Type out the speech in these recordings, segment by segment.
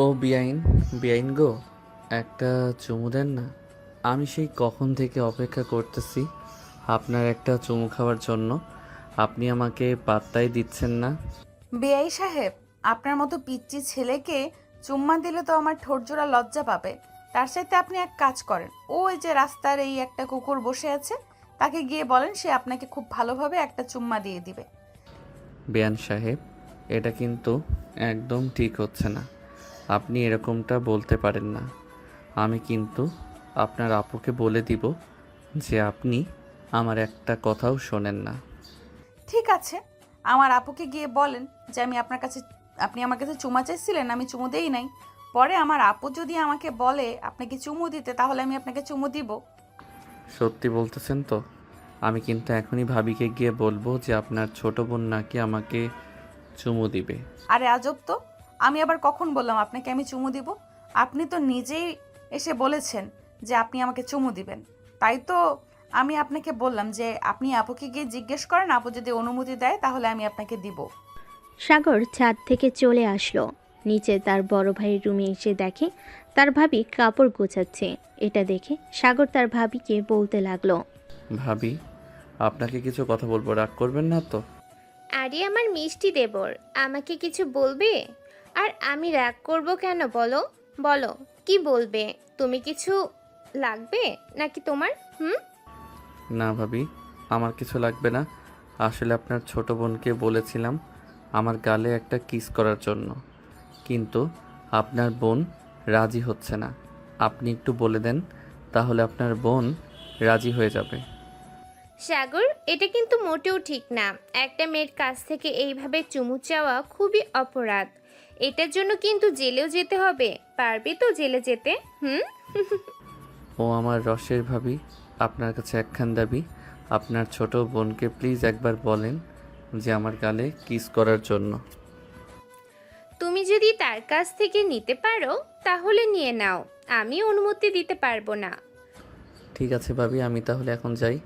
ও বিয়াইন, বিয়াইন গো, একটা চুমু দেন না। আমি সেই কখন থেকে অপেক্ষা করতেছি আপনার একটা চুমু খাওয়ার জন্য। আপনি আমাকে পাত্তাই দিচ্ছেন না। বেআই সাহেব, আপনার মতো পিচ্চি ছেলেকে চুম্মা দিলে তো আমার ঠোঁটজোড়া লজ্জা পাবে। তার সাথে আপনি এক কাজ করেন, ওই যে রাস্তার এই একটা কুকুর বসে আছে, তাকে গিয়ে বলেন সে আপনাকে খুব ভালোভাবে একটা চুম্মা দিয়ে দিবে। বেয়ান সাহেব, এটা কিন্তু একদম ঠিক হচ্ছে না। আপনি এরকমটা বলতে পারেন না। আমি কিন্তু আপনার আপুকে বলে দিব যে আপনি আমার একটা কথাও শোনেন না। ঠিক আছে, আমার আপুকে গিয়ে বলেন যে আপনি আমার কাছে চুমা চাইছিলেন, আমি চুমু দেই নাই। পরে আমার আপু যদি আমাকে বলে আপনাকে চুমু দিতে, তাহলে আমি আপনাকে চুমু দিব। সত্যি বলতেছেন তো? আমি কিন্তু এখনই ভাবিকে গিয়ে বলবো যে আপনার ছোট বোন নাকি আমাকে চুমু দিবে। আরে আজব তো, আমি আবার কখন বললাম আপনাকে আমি চুমু দিব? আপনি তো নিজেই এসে বলেছেন যে আপনি আমাকে চুমু দিবেন। তাই তো আমি আপনাকে বললাম যে আপনি আপুকে গিয়ে জিজ্ঞেস করেন, আপু যদি অনুমতি দেয় তাহলে আমি আপনাকে দিব। সাগর ছাদ থেকে চলে আসলো নিচে। তার বড় ভাইয়ের রুমে এসে দেখে তার ভাবি কাপড় গোছাচ্ছে। এটা দেখে সাগর তার ভাবিকে বলতে লাগলো। ভাবি, আপনাকে কিছু কথা বলবো, রাগ করবেন না তো? আরে আমার মিষ্টি দেবর, আমাকে কিছু বলবে? আর আমি রাগ করব কেন বলো? বলো, কি বলবে? তুমি কিছু লাগবে নাকি তোমার? হুম? না ভাবি, আমার কিছু লাগবে না। আসলে আপনার ছোট বোনকে বলেছিলাম আমার গালে একটা কিস করার জন্য, কিন্তু আপনার বোন রাজি হচ্ছে না। আপনি একটু বলে দেন, তাহলে আপনার বোন রাজি হয়ে যাবে। সাগর, এটা কিন্তু মোটেও ঠিক না। একটা মেয়ের কাছ থেকে এইভাবে চুমু চাওয়া খুবই অপরাধ। এটার জন্য কিন্তু জেলেও যেতে হবে। পারবে তো জেলে যেতে? হুম? ও আমার রসের ভাবি, আপনার কাছে একখান দাবি। আপনার ছোট বোনকে প্লিজ একবার বলেন যে আমার গালে কিস করার জন্য। তুমি যদি তার কাছ থেকে নিতে পারো তাহলে নিয়ে নাও, আমি অনুমতি দিতে পারবো না। ঠিক আছে ভাবি, আমি তাহলে এখন যাই।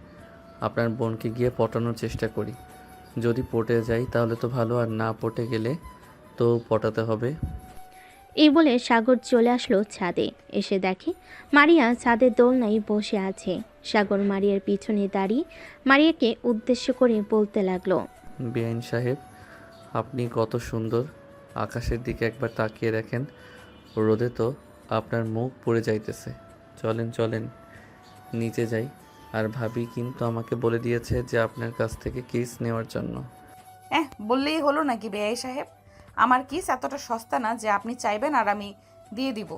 আপনার বোনকে গিয়ে পটানোর চেষ্টা করি। যদি পটে যাই তাহলে তো ভালো, আর না পটে গেলে তো পটাতে হবে। এই বলে সাগর চলে আসলো ছাদে। এসে দেখে মারিয়া ছাদের দোলনায় বসে আছে। সাগর মারিয়ার পিছনে দাঁড়িয়ে মারিয়াকে উদ্দেশ্য করে বলতে লাগলো। বেআইন সাহেব, আপনি কত সুন্দর। আকাশের দিকে একবার তাকিয়ে দেখেন, রোদে তো আপনার মুখ পুড়ে যাইতেছে। চলেন চলেন, নিচে যাই। আর ভাবি কিন্তু আমাকে বলে দিয়েছে যে আপনার কাছ থেকে কিস নেওয়ার জন্য। বললেই হলো নাকি বেআই সাহেব? আমার কিস এতটা সস্তা না যে আপনি চাইবেন আর আমি দিয়ে দিব।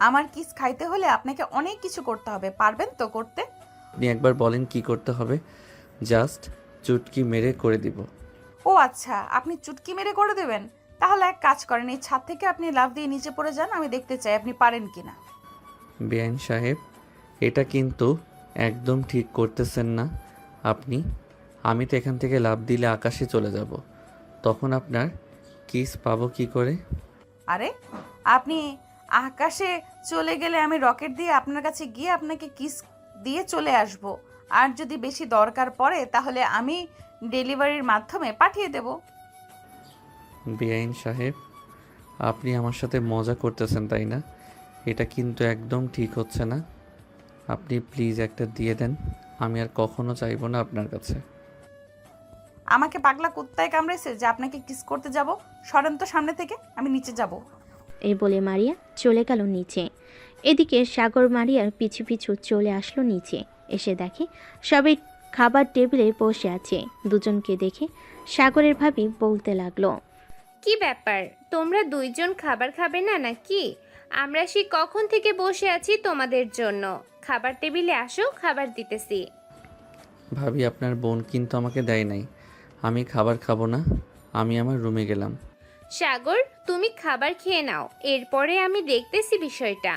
আমার কিস খাইতে হলে আপনাকে অনেক কিছু করতে হবে, পারবেন তো করতে? আপনি একবার বলেন কি করতে হবে, জাস্ট চুটকি মেরে করে দিব। ও আচ্ছা, আপনি চুটকি মেরে করে দেবেন? তাহলে এক কাজ করেন, এই ছাদ থেকে আপনি লাফ দিয়ে নিচে পড়ে যান, আমি দেখতে চাই আপনি পারেন কিনা। বেআইন সাহেব, এটা কিন্তু একদম ঠিক করতেছেন না আপনি। আমি তো এখান থেকে লাফ দিলে আকাশে চলে যাব, তখন আপনার কিস পাবো কি করে? আরে, আপনি আকাশে চলে গেলে আমি রকেট দিয়ে আপনার কাছে গিয়ে আপনাকে কিস দিয়ে চলে আসব। আর যদি বেশি দরকার পড়ে তাহলে আমি ডেলিভারির মাধ্যমে পাঠিয়ে দেব। বেআইন সাহেব, আপনি আমার সাথে মজা করতেছেন তাই না? এটা কিন্তু একদম ঠিক হচ্ছে না। আপনি প্লিজ একটা দিয়ে দেন, আমি আর কখনো চাইবো না আপনার কাছে। আমাকে পাগলা কুত্তায় কামড়েছে যে আপনাকে কিস করতে যাব? সরেন তো সামনে থেকে, আমি নিচে যাব। এই বলে মারিয়া চলে গেল নিচে। এদিকে সাগর মারিয়ার পিছু পিছু চলে আসলো নিচে। এসে দেখে সবাই খাবার টেবিলে বসে আছে। দুজনকে দেখে সাগরের ভাবি বলতে লাগলো। কি ব্যাপার, তোমরা দুইজন খাবার খাবে না নাকি? আমরা সেই কখন থেকে বসে আছি তোমাদের জন্য। খাবার টেবিলে আসো, খাবার দিতেছি। ভাবি, আপনার বোন কিন্তু আমাকে দেয় নাই। আমি খাবার খাবো না, আমি আমার রুমে গেলাম। সাগর, তুমি খাবার খেয়ে নাও, এরপরে আমি দেখতেছি বিষয়টা।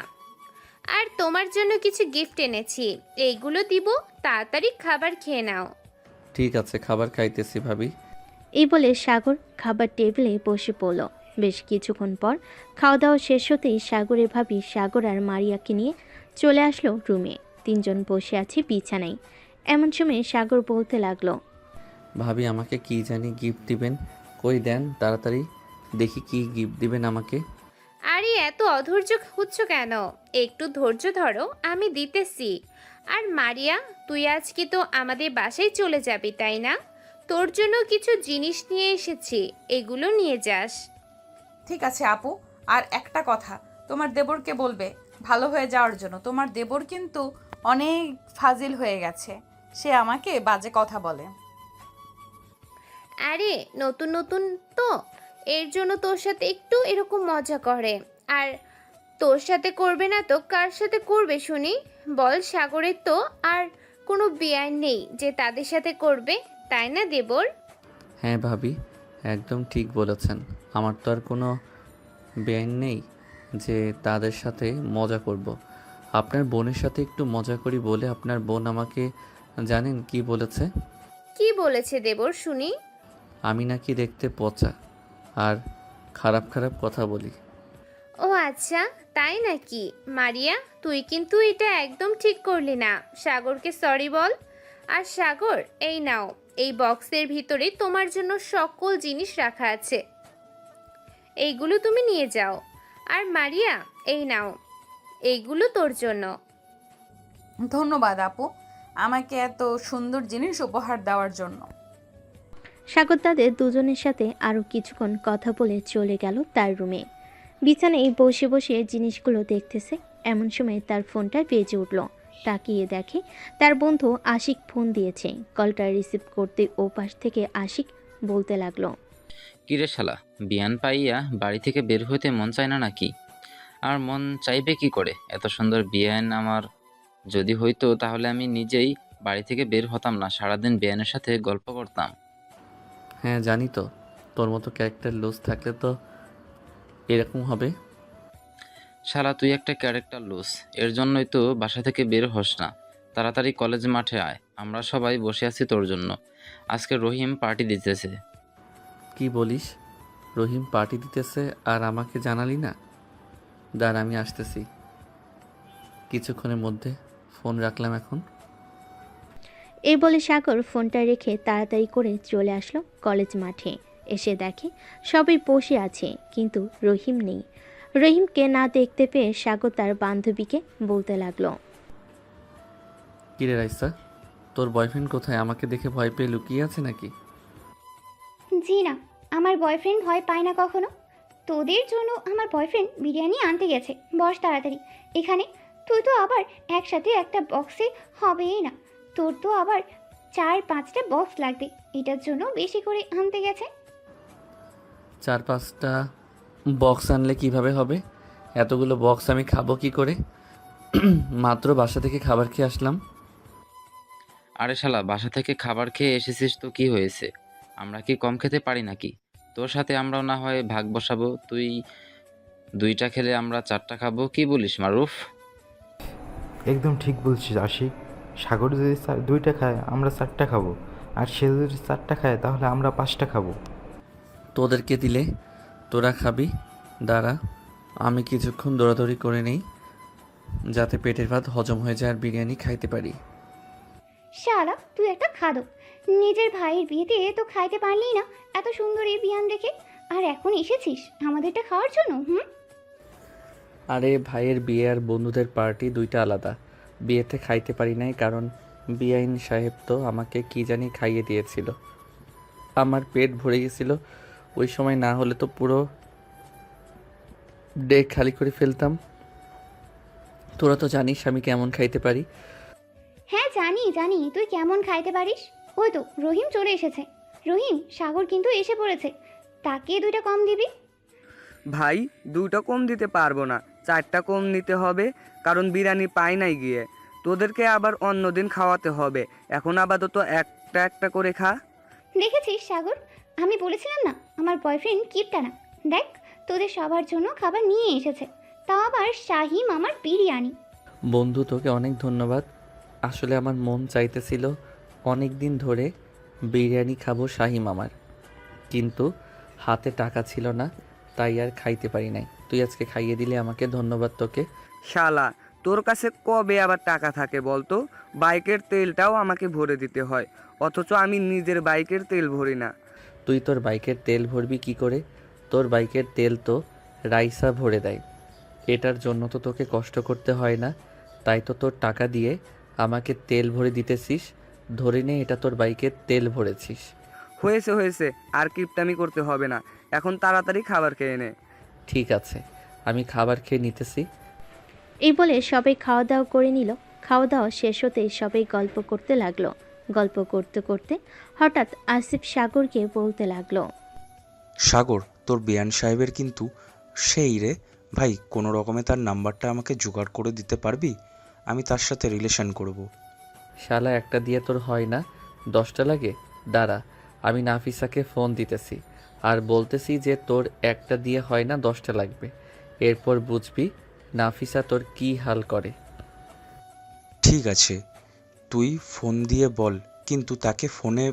আর তোমার জন্য কিছু গিফট এনেছি, এইগুলো দিব, তাড়াতাড়ি খাবার খেয়ে নাও। ঠিক আছে, খাবার খাইতেছি ভাবি। এই বলে সাগর খাবার টেবিলে বসে পড়ল। বেশ কিছুক্ষণ পর খাওয়া দাওয়া শেষ হতেই সাগরের ভাবি সাগর আর মারিয়াকে নিয়ে চলে আসলো রুমে। তিনজন বসে আছে বিছানায়। এমন সময় সাগর বলতে লাগলো। ভাবি, আমাকে কি জানি গিফট দিবেন, কই দেন তাড়াতাড়ি, দেখি কি গিফট দিবেন আমাকে। আরে এত অধৈর্য হচ্ছ কেন? একটু ধৈর্য ধরো, আমি দিতেছি। আর মারিয়া, তুই আজকে তো আমাদের বাসায় চলে যাবি তাই না? তোর জন্য কিছু জিনিস নিয়ে এসেছি, এগুলো নিয়ে যাস। ঠিক আছে আপু, আর একটা কথা, তোমার দেবরকে বলবে ভালো হয়ে যাওয়ার জন্য। তোমার দেবর কিন্তু অনেক ফাজিল হয়ে গেছে, সে আমাকে বাজে কথা বলে। আরে নতুন নতুন তো, এর জন্য তোর সাথে একটু এরকম মজা করে। আর তোর সাথে করবে না তো কার সাথে করবে শুনি? বল, সাগরের তো আর কোনো বেআইন নেই যে তাদের সাথে করবে, তাই না দেবর? হ্যাঁ ভাবি, একদম ঠিক বলেছেন। আমার তো আর কোনো বেআইন নেই যে তাদের সাথে মজা করব। আপনার বোনের সাথে একটু মজা করি বলে আপনার বোন আমাকে জানেন কি বলেছে? কি বলেছে দেবর শুনি? আমি নাকি দেখতে পচা আর খারাপ খারাপ কথা বলি। ও আচ্ছা, তাই নাকি? মারিয়া, তুই কিন্তু এটা একদম ঠিক করলি না। সাগরকে সরি বল। আর সাগর, এই নাও, এই বক্সের ভিতরে তোমার জন্য সকল জিনিস রাখা আছে, এইগুলো তুমি নিয়ে যাও। আর মারিয়া, এই নাও, এইগুলো তোর জন্য। ধন্যবাদ আপু, আমাকে এত সুন্দর জিনিস উপহার দেওয়ার জন্য। সাগর তাদের দুজনের সাথে আরও কিছুক্ষণ কথা বলে চলে গেল তার রুমে। বিছানায় বসে বসে জিনিসগুলো দেখতেছে, এমন সময় তার ফোনটা বেজে উঠল। তাকিয়ে দেখে তার বন্ধু আশিক ফোন দিয়েছে। কলটা রিসিভ করতে ও পাশ থেকে আশিক বলতে লাগলো, কিরে শালা, বিয়ান পাইয়া বাড়ি থেকে বের হইতে মন চায় না নাকি? আর মন চাইবে কি করে? এত সুন্দর বিয়ান আমার যদি হইতো তাহলে আমি নিজেই বাড়ি থেকে বের হতাম না, সারাদিন বিয়ানের সাথে গল্প করতাম। হ্যাঁ জানি তো, তোর মতো ক্যারেক্টার লুজ থাকলে তো এরকম হবে। শালা তুই একটা ক্যারেক্টার লুজ, এর জন্যই তো বাসা থেকে বের হস না। তাড়াতাড়ি কলেজ মাঠে আয়, আমরা সবাই বসে আছি তোর জন্য। আজকে রহিম পার্টি দিতেছে। কি বলিস? রহিম পার্টি দিতেছে আর আমাকে জানালি না? দাঁড়া, আমি আসতেছি কিছুক্ষণের মধ্যে। ফোন রাখলাম এখন। এই বলে সাগর ফোনটা রেখে তাড়াতাড়ি করে চলে আসলো কলেজ মাঠে। এসে দেখে সবাই বসে আছে, কিন্তু রহিম নেই। রহিমকে না দেখতে পেয়ে সাগর তার বান্ধবীকে বলতে লাগলো, কিরে রাইসা, তোর বয়ফ্রেন্ড কোথায়? আমাকে দেখে ভয় পেয়ে লুকিয়ে আছে নাকি? জি না, আমার বয়ফ্রেন্ড ভয় পায় না কখনো। তোদের জন্য আমার বয়ফ্রেন্ড বিরিয়ানি আনতে গেছে। বস তাড়াতাড়ি এখানে। তুই তো আবার একসাথে একটা বক্সে হবেই না, তোর তো আবার 4-5টা বক্স লাগবে, এটার জন্য বেশি করে আনতে গেছে। 4-5টা বক্স আনলে কিভাবে হবে? এতগুলো বক্স আমি খাবো কি করে? মাত্র বাসা থেকে খাবার খেয়ে আসলাম। আরে শালা, বাসা থেকে খাবার খেয়ে এসেছিস তো কি হয়েছে? আমরা কি কম খেতে পারি নাকি? তোর সাথে আমরাও না হয় ভাগ বসাবো, তুই 2টা খেলে আমরা 4টা খাবো, কি বলিস মারুফ? একদম ঠিক বলছিস আশিক। সাগর যদি 2টা খায় আমরা 4টা খাবো, আর সে যদি 4টা খায় তাহলে আমরা 5টা খাবো। তোদেরকে দিলে তোরা খাবি। দাঁড়া, আমি কিছুক্ষণ দৌড়াদৌড়ি করে নেই যাতে পেটের ভাত হজম হয়ে যায় আর বিরিয়ানি খাইতে পারি। শালা তুই একটা খাদক, নিজের ভাইয়ের বিয়েতে তো খাইতে পারলি না এত সুন্দর এই বিয়ান দেখে, আর এখন এসেছিস আমাদেরটা খাওয়ার জন্য? আরে ভাইয়ের বিয়ে আর বন্ধুদের পার্টি দুইটা আলাদা। বিয়েতে খাইতে পারি নাই কারণ বিআইন সাহেব তো আমাকে কি জানি খাইয়ে দিয়েছিল। আমার পেট ভরে গেছিল। ওই সময় না হলে তো পুরো ডে খালি করে ফেলতাম। তোরা তো জানিস আমি কেমন খাইতে পারি। হ্যাঁ জানি জানি তুই কেমন খাইতে পারিস। ওই তো রহিম চলে এসেছে। রহিম, সাগর কিন্তু এসে পড়েছে, তাকে 2টা কম দিবি। ভাই, 2টা কম দিতে পারবো না, 4টা কম নিতে হবে, কারণ বিরিয়ানি পাই নাই গিয়ে। তোদেরকে আবার অন্যদিন খাওয়াতে হবে, এখন আপাতত একটা একটা করে খা। দেখেছিস সাগর, আমি বলেছিলাম না আমার বয়ফ্রেন্ড কিপটা না। দেখ, তোদের সবার জন্য খাবার নিয়ে এসেছে, তাও আবার শাহি মামার বিরিয়ানি। বন্ধু, তোকে অনেক ধন্যবাদ। আসলে আমার মন চাইতেছিল অনেক দিন ধরে বিরিয়ানি খাবো শাহি মামার, কিন্তু হাতে টাকা ছিল না, তাই আর খাইতে পারি নাই। তুই আজকে খাইয়ে দিলে আমাকে, ধন্যবাদ তোকে। শালা, তোর কাছে কবে আবার টাকা থাকে বলতো? বাইকের তেলটাও আমাকে ভরে দিতে হয়, অথচ আমি নিজের বাইকের তেল ভরি না। তুই তোর বাইকের তেল ভরবি কি করে? তোর বাইকের তেল তো রাইসা ভরে দেয়। এটার জন্য তো তোকে কষ্ট করতে হয় না, তাই তো তোর টাকা দিয়ে আমাকে তেল ভরে দিতেছিস। ধরে নে এটা তোর বাইকের তেল ভরেছিস। হয়েছে হয়েছে, আর কিপটামি করতে হবে না, এখন তাড়াতাড়ি খাবার খেয়ে নে। ঠিক আছে, আমি খাবার খেয়ে নিতেছি। এই বলে সবাই খাওয়া দাওয়া করে নিল। খাওয়া দাওয়া শেষ হতেই সবাই গল্প করতে লাগলো। গল্প করতে করতে হঠাৎ আসিফ সাগরকে বলতে লাগলো, সাগর, তোর বিয়ান সাহেবের কিন্তু সেই রে ভাই, কোনো রকমে তার নাম্বারটা আমাকে জোগাড় করে দিতে পারবি? আমি তার সাথে রিলেশন করব। শালা একটা দিয়ে তোর হয় না, 10টা লাগে। দাঁড়া, আমি নাফিসাকে ফোন দিতেছি আর বলতেছি যে তোর একটা দিয়ে হয় না, 10টা লাগবে। এরপর বুঝবি নাফিসা তোর কি হাল করে। ঠিক আছে, তুই ফোন দিয়ে বল, কিন্তু তাকে ফোনে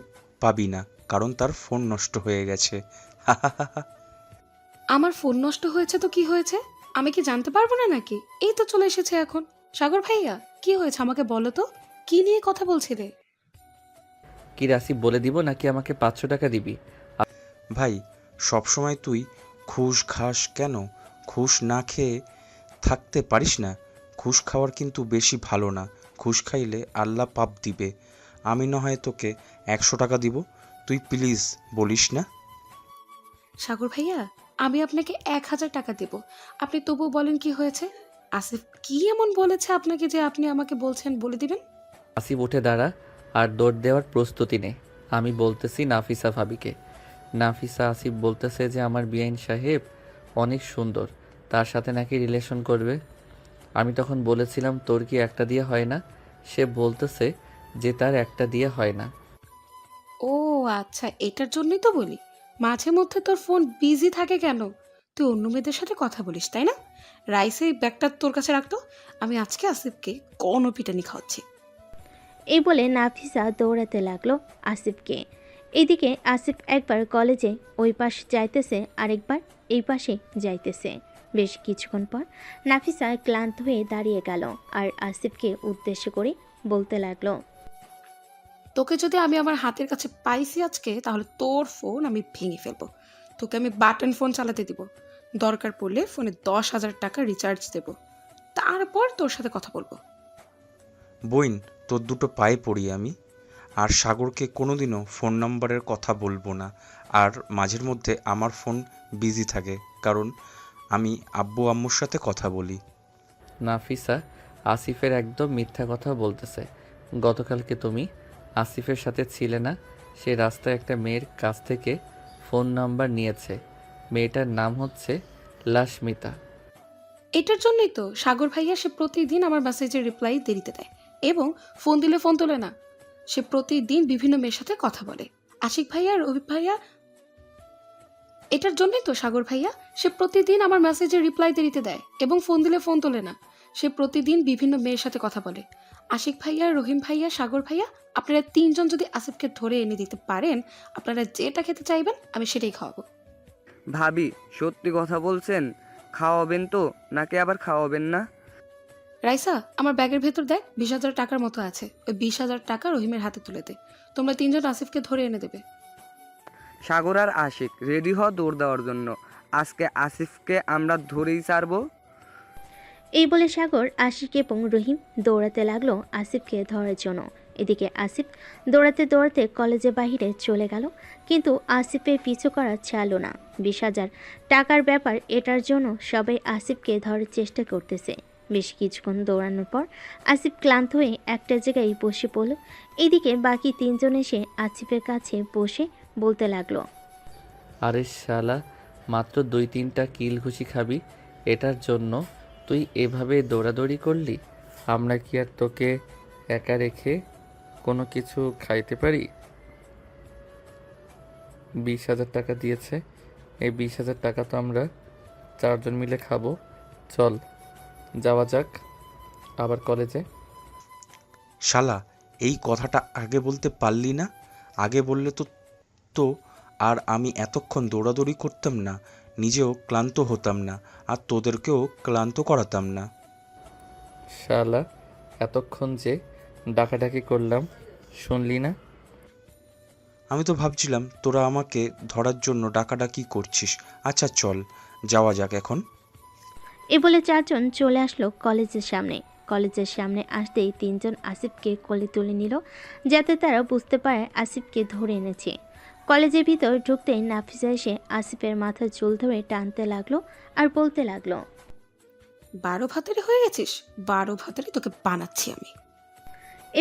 পাবি না, কারণ তার ফোন নষ্ট হয়ে গেছে। আমার ফোন নষ্ট হয়েছে তো কি হয়েছে? আমি কি জানতে পারবো না নাকি? এই তো চলে এসেছে এখন। সাগর ভাইয়া, কি হয়েছে আমাকে বলো তো, কি নিয়ে কথা বলছিলে? কি রাসি বলে দিব নাকি আমাকে 500 টাকা দিবি? ভাই, সবসময় তুই ঘুষ খাস কেন? ঘুষ না খেয়ে থাকতে পারিস না? ঘুষ খাওয়ার কিন্তু বেশি ভালো না। ঘুষ খাইলে আল্লাহ পাপ দিবে। আমি না হয় তোকে 100 টাকা দিব, তুই প্লিজ বলিস না। সাগর ভাইয়া, আমি আপনাকে 1000 টাকা দেব, আপনি তবুও বলেন কি হয়েছে? আসিফ কি এমন বলেছে আপনাকে যে আপনি আমাকে বলছেন বলে দিবেন? আসিফ উঠে দাঁড়া আর দৌড় দেওয়ার প্রস্তুতি নে। আমি বলতেছি নাফিসা ভাবিকে। নাফিসা আসিফ বলতেছে যে আমার বিআইন সাহেব অনেক সুন্দর, তার সাথে নাকি রিলেশন করবে। আমি তখন বলেছিলাম তোর কি একটা দিয়ে হয় না? সে বলতেছে যে তার একটা দিয়ে হয় না। ও আচ্ছা, এটার জন্যই তো বলি মাঝে মধ্যে তোর ফোন বিজি থাকে কেন। তুই অন্য মেয়েদের সাথে কথা বলিস তাই না? রাইসে ব্যাগটা তোর কাছে রাখতো, আমি আজকে আসিফকে কোনো পিটানি খাওয়াচ্ছি। এই বলে নাফিসা দৌড়াতে লাগলো আসিফকে। এদিকে আসিফ একবার কলেজে ওই পাশ যাইতেছে, আরেকবার এই পাশে যাইতেছে। বেশ কিছুক্ষণ পর নাফিসা ক্লান্ত হয়ে দাঁড়িয়ে গেল আর আসিফকে উদ্দেশ্য করে বলতে লাগলো, তোকে যদি আমি আমার হাতের কাছে পাইছি আজকে, তাহলে তোর ফোন আমি ভেঙে ফেলবো। তোকে আমি বাটন ফোন চালাতে দিব, দরকার পড়লে ফোনে 10,000 টাকা রিচার্জ দেব, তারপর তোর সাথে কথা বলবো। বইন, তোর দুটো পায়ে পড়ি আমি। আর সাগরকে কোনোদিনও ফোন নাম্বারের কথা বলবো না। আর মাঝের মধ্যে আমার ফোন বিজি থাকে, কারণ আমি আব্বু আম্মুর সাথে কথা বলি। নাফিসা আসিফের একদম মিথ্যা কথা বলতেছে। গতকালকে তুমি আসিফের সাথে ছিলে না? সে রাস্তায় একটা মেয়ের কাছ থেকে ফোন নাম্বার নিয়েছে। মেয়েটার নাম হচ্ছে লাশমিতা। এটার জন্যই তো সাগর ভাইয়া সে প্রতিদিন আমার মেসেজের রিপ্লাই দেরিতে দেয় এবং ফোন দিলে ফোন তোলে না। সে প্রতিদিন বিভিন্ন মেয়ের সাথে কথা বলে। আশিক ভাইয়া, রবি ভাইয়া, এটার জন্যই তো সাগর ভাইয়া সে প্রতিদিন আমার মেসেজের রিপ্লাই দেরিতে দেয় এবং ফোন দিলে ফোন তোলে না। সে প্রতিদিন বিভিন্ন মেয়ের সাথে কথা বলে। আশিক ভাইয়া, রহিম ভাইয়া, সাগর ভাইয়া, আপনারা 3 জন যদি আসিফকে ধরে এনে দিতে পারেন, আপনারা যেটা খেতে চাইবেন আমি সেটাই খাওয়াবো। ভাবি, সত্যি কথা বলছেন? খাওয়াবেন তো নাকি আবার খাওয়াবেন না? রাইসা, আমার ব্যাগের ভেতর দেখ 20,000 টাকার মতো আছে, ওই 20,000 টাকা রহিমের হাতে তুলে দে। তোমরা 3 জন আসিফকে ধরে এনে দেবে। সাগর আর আশিক রেডি হ দৌড় দেওয়ার জন্য। আজকে আসিফকে আমরা ধরেই ছাড়বো। এই বলে সাগর, আশিক এবং রহিম দৌড়াতে লাগলো আসিফকে ধরার জন্য। এদিকে আসিফ দৌড়াতে দৌড়াতে কলেজের বাহিরে চলে গেল, কিন্তু আসিফের পিছু করা ছাড়লো না। 20,000 টাকার ব্যাপার, এটার জন্য সবাই আসিফকে ধরার চেষ্টা করতেছে। বেশ কিছুক্ষণ দৌড়ানোর পর আসিফ ক্লান্ত হয়ে একটা জায়গায় বসে পড়ল। এদিকে বাকি 3 জন এসে আসিফের কাছে বসে বলতে লাগলো, আরে শালা, মাত্র 2-3টা কিল ঘুষি খাবি, এটার জন্য তুই এভাবে দৌড়াদৌড়ি করলি? আমরা কি আর তোকে একা রেখে কোনো কিছু খাইতে পারি? 20,000 টাকা দিয়েছে, এই 20,000 টাকা তো আমরা 4 জন মিলে খাবো। চল যাওয়া যাক আবার কলেজে। শালা, এই কথাটা আগে বলতে পারলি না? আগে বললে তো তো আর আমি এতক্ষণ দৌড়াদৌড়ি করতাম না, নিজেও ক্লান্ত হতাম না, আর তোদেরকেও ক্লান্ত করাতাম না। শালা, এতক্ষণ যে ডাকাডাকি করলাম শুনলি না? আমি তো ভাবছিলাম তোরা আমাকে ধরার জন্য ডাকাডাকি করছিস। আচ্ছা চল যাওয়া যাক এখন। এ বলে চারজন চলে আসলো কলেজের সামনে। কলেজের সামনে আসতেই তিনজন আসিফকে কোলে তুলে নিল, যাতে তারা বুঝতে পারে আসিফকে ধরে এনেছে। কলেজের ভিতর ঢুকতেই নাফিসা এসে আসিফের মাথার চুল ধরে টানতে লাগলো আর বলতে লাগলো, 12 ভাতারি হয়ে গেছিস, 12 ভাতারি তোকে বানাচ্ছি আমি।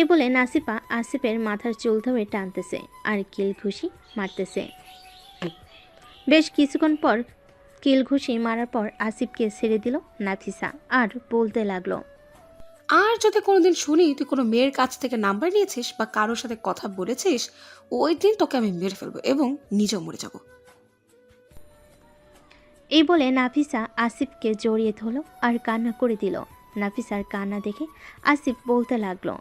এ বলে নাসিফা আসিফের মাথার চুল ধরে টানতেছে আর কিল ঘুষি মারতেছে। বেশ কিছুক্ষণ পর কিল ঘুষি মারার পর আসিফকে ছেড়ে দিল নাফিসা আর বলতে লাগলো, আর যদি কোনোদিন শুনি তুই কোনো মেয়ের কাছ থেকে নাম্বার নিয়েছিস বা কারোর সাথে কথা বলেছিস, ওই দিন তোকে আমি মেরে ফেলবো এবং নিজেও মরে যাব। এই বলে নাফিসা আসিফকে জড়িয়ে ধরল আর কান্না করে দিল। নাফিসার কান্না দেখে আসিফ বলতে লাগলো,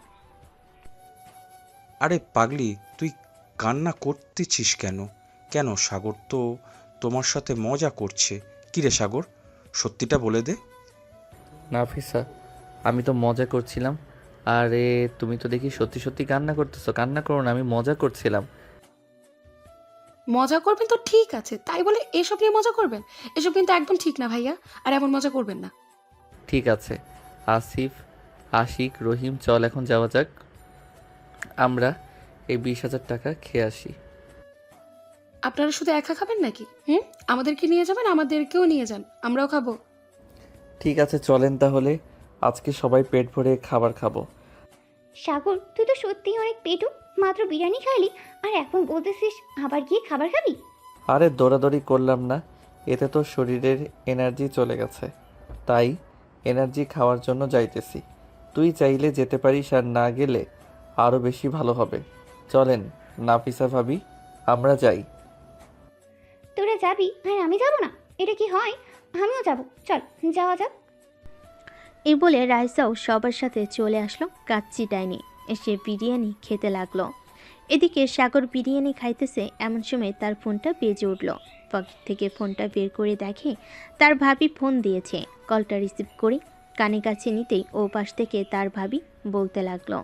আরে পাগলি, তুই কান্না করতেছিস কেন? কেন, সাগর তো তোমার সাথে মজা করছে। কি রে সাগর, সত্যিটা বলে দে। নাফিসা, আমি তো মজা করছিলাম। আরে তুমি তো দেখি সত্যি সত্যি কান্না করতেছো। কান্না করো না, আমি মজা করছিলাম। মজা করবেন তো ঠিক আছে, তাই বলে এসব নিয়ে মজা করবেন? এসব কিন্তু একদম ঠিক না ভাইয়া, আর এমন মজা করবেন না। ঠিক আছে আসিফ, আশিক, রহিম, চল এখন যাওয়া যাক। আমরা এই 20,000 টাকা খেয়ে আসি। আপনারা শুধু একা খাবেন নাকি? আমাদেরকে নিয়ে যাবেন, আমাদেরকেও নিয়ে যান, আমরাও খাবো। ঠিক আছে চলেন তাহলে, আজকে সবাই পেট ভরে খাবার খাবো। সাগর, তুই তো সত্যিই অনেক পেটু। মাত্র বিরিয়ানি খাইলি আর এখন বলতেছিস আবার গিয়ে খাবার খাবি? আরে দৌড়াদৌড়ি করলাম না, এতে তো শরীরের এনার্জি চলে গেছে, তাই এনার্জি খাওয়ার জন্য যাইতেছি। তুই চাইলে যেতে পারিস, আর না গেলে আরও বেশি ভালো হবে। চলেন নাফিসা ভাবি, আমরা যাই। তোরা যাবি আর আমি যাব না? এটা কি হয়? আমিও যাব, চল যাওয়া যাক। এই বলে রাইসাও সবার সাথে চলে আসলো কাচ্চি ডাইনে, এসে বিরিয়ানি খেতে লাগলো। এদিকে সাগর বিরিয়ানি খাইতেছে, এমন সময় তার ফোনটা বেজে উঠল। পকেট থেকে ফোনটা বের করে দেখে তার ভাবি ফোন দিয়েছে। কলটা রিসিভ করে কানে কাছে নিতেই ও পাশ থেকে তার ভাবি বলতে লাগলো,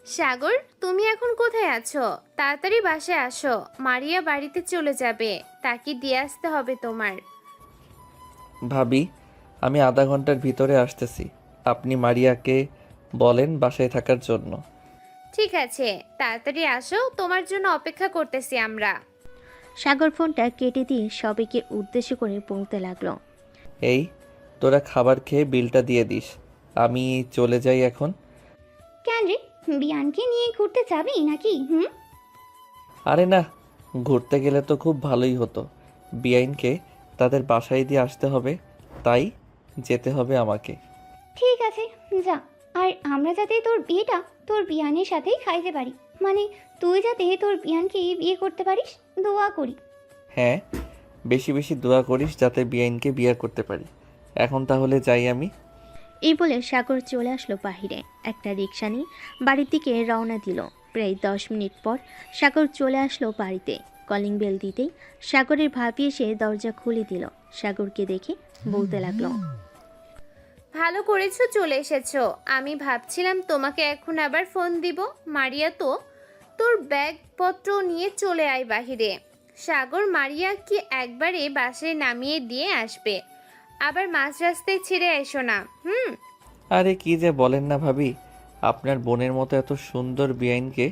সাগর, তুমি এখন কোথায় আছো? তাড়াতাড়ি বাসায় আসো, মারিয়া বাড়িতে চলে যাবে, তাকে দিয়ে আসতে হবে তোমার। ভাবি, আমি আধা ঘন্টার ভিতরে আসতেছি। আপনি মারিয়াকে বলেন বাসায় থাকার জন্য। ঠিক আছে, তাড়াতাড়ি আসো, তোমার জন্য অপেক্ষা করতেছি আমরা। সাগর ফোনটা কেটে দিয়ে সবাইকে উদ্দেশ্য করে বলতে লাগলো, এই তোরা খাবার খেয়ে বিলটা দিয়ে দিস, আমি চলে যাই এখন। কেন রে, বিয়ানকে নিয়ে ঘুরতে যাবি নাকি? আরে না, ঘুরতে গেলে তো খুব ভালোই হতো। বিআইনকে তাদের বাসায় দিয়ে আসতে হবে, তাই যেতে হবে আমাকে। ঠিক আছে যা। আর আমরা যাতে তোর বিয়েটা তোর বিয়ানের সাথেই খাইতে পারি, মানে তুই যাতে তোর বিয়ানকে বিয়ে করতে পারিস, দোয়া করি। হ্যাঁ, বেশি বেশি দোয়া করিস যাতে বিআইনকে বিয়ে করতে পারি। এখন তাহলে যাই আমি। এই বলে সাগর চলে আসলো বাহিরে। একটা রিক্সা নিয়ে বাড়ির দিকে রওনা দিল। প্রায় 10 মিনিট পর সাগর চলে আসলো বাড়িতে। কলিং বেল দিতেই সাগরের ভাবি এসে দরজা খুলে দিল। সাগরকে দেখে বলতে লাগলো, ভালো করেছো চলে এসেছো। আমি ভাবছিলাম তোমাকে এখন আবার ফোন দিব। মারিয়া তো তোর ব্যাগপত্র নিয়ে চলে আয় বাহিরে। সাগর, মারিয়া কি একবারে বাসায় নামিয়ে দিয়ে আসবে, আবার মাঝ রাস্তায় ছেড়ে এসো না। আরে কি যে বলেন না ভাবি, আপনার বোনের মতো এত সুন্দর বিআইনকে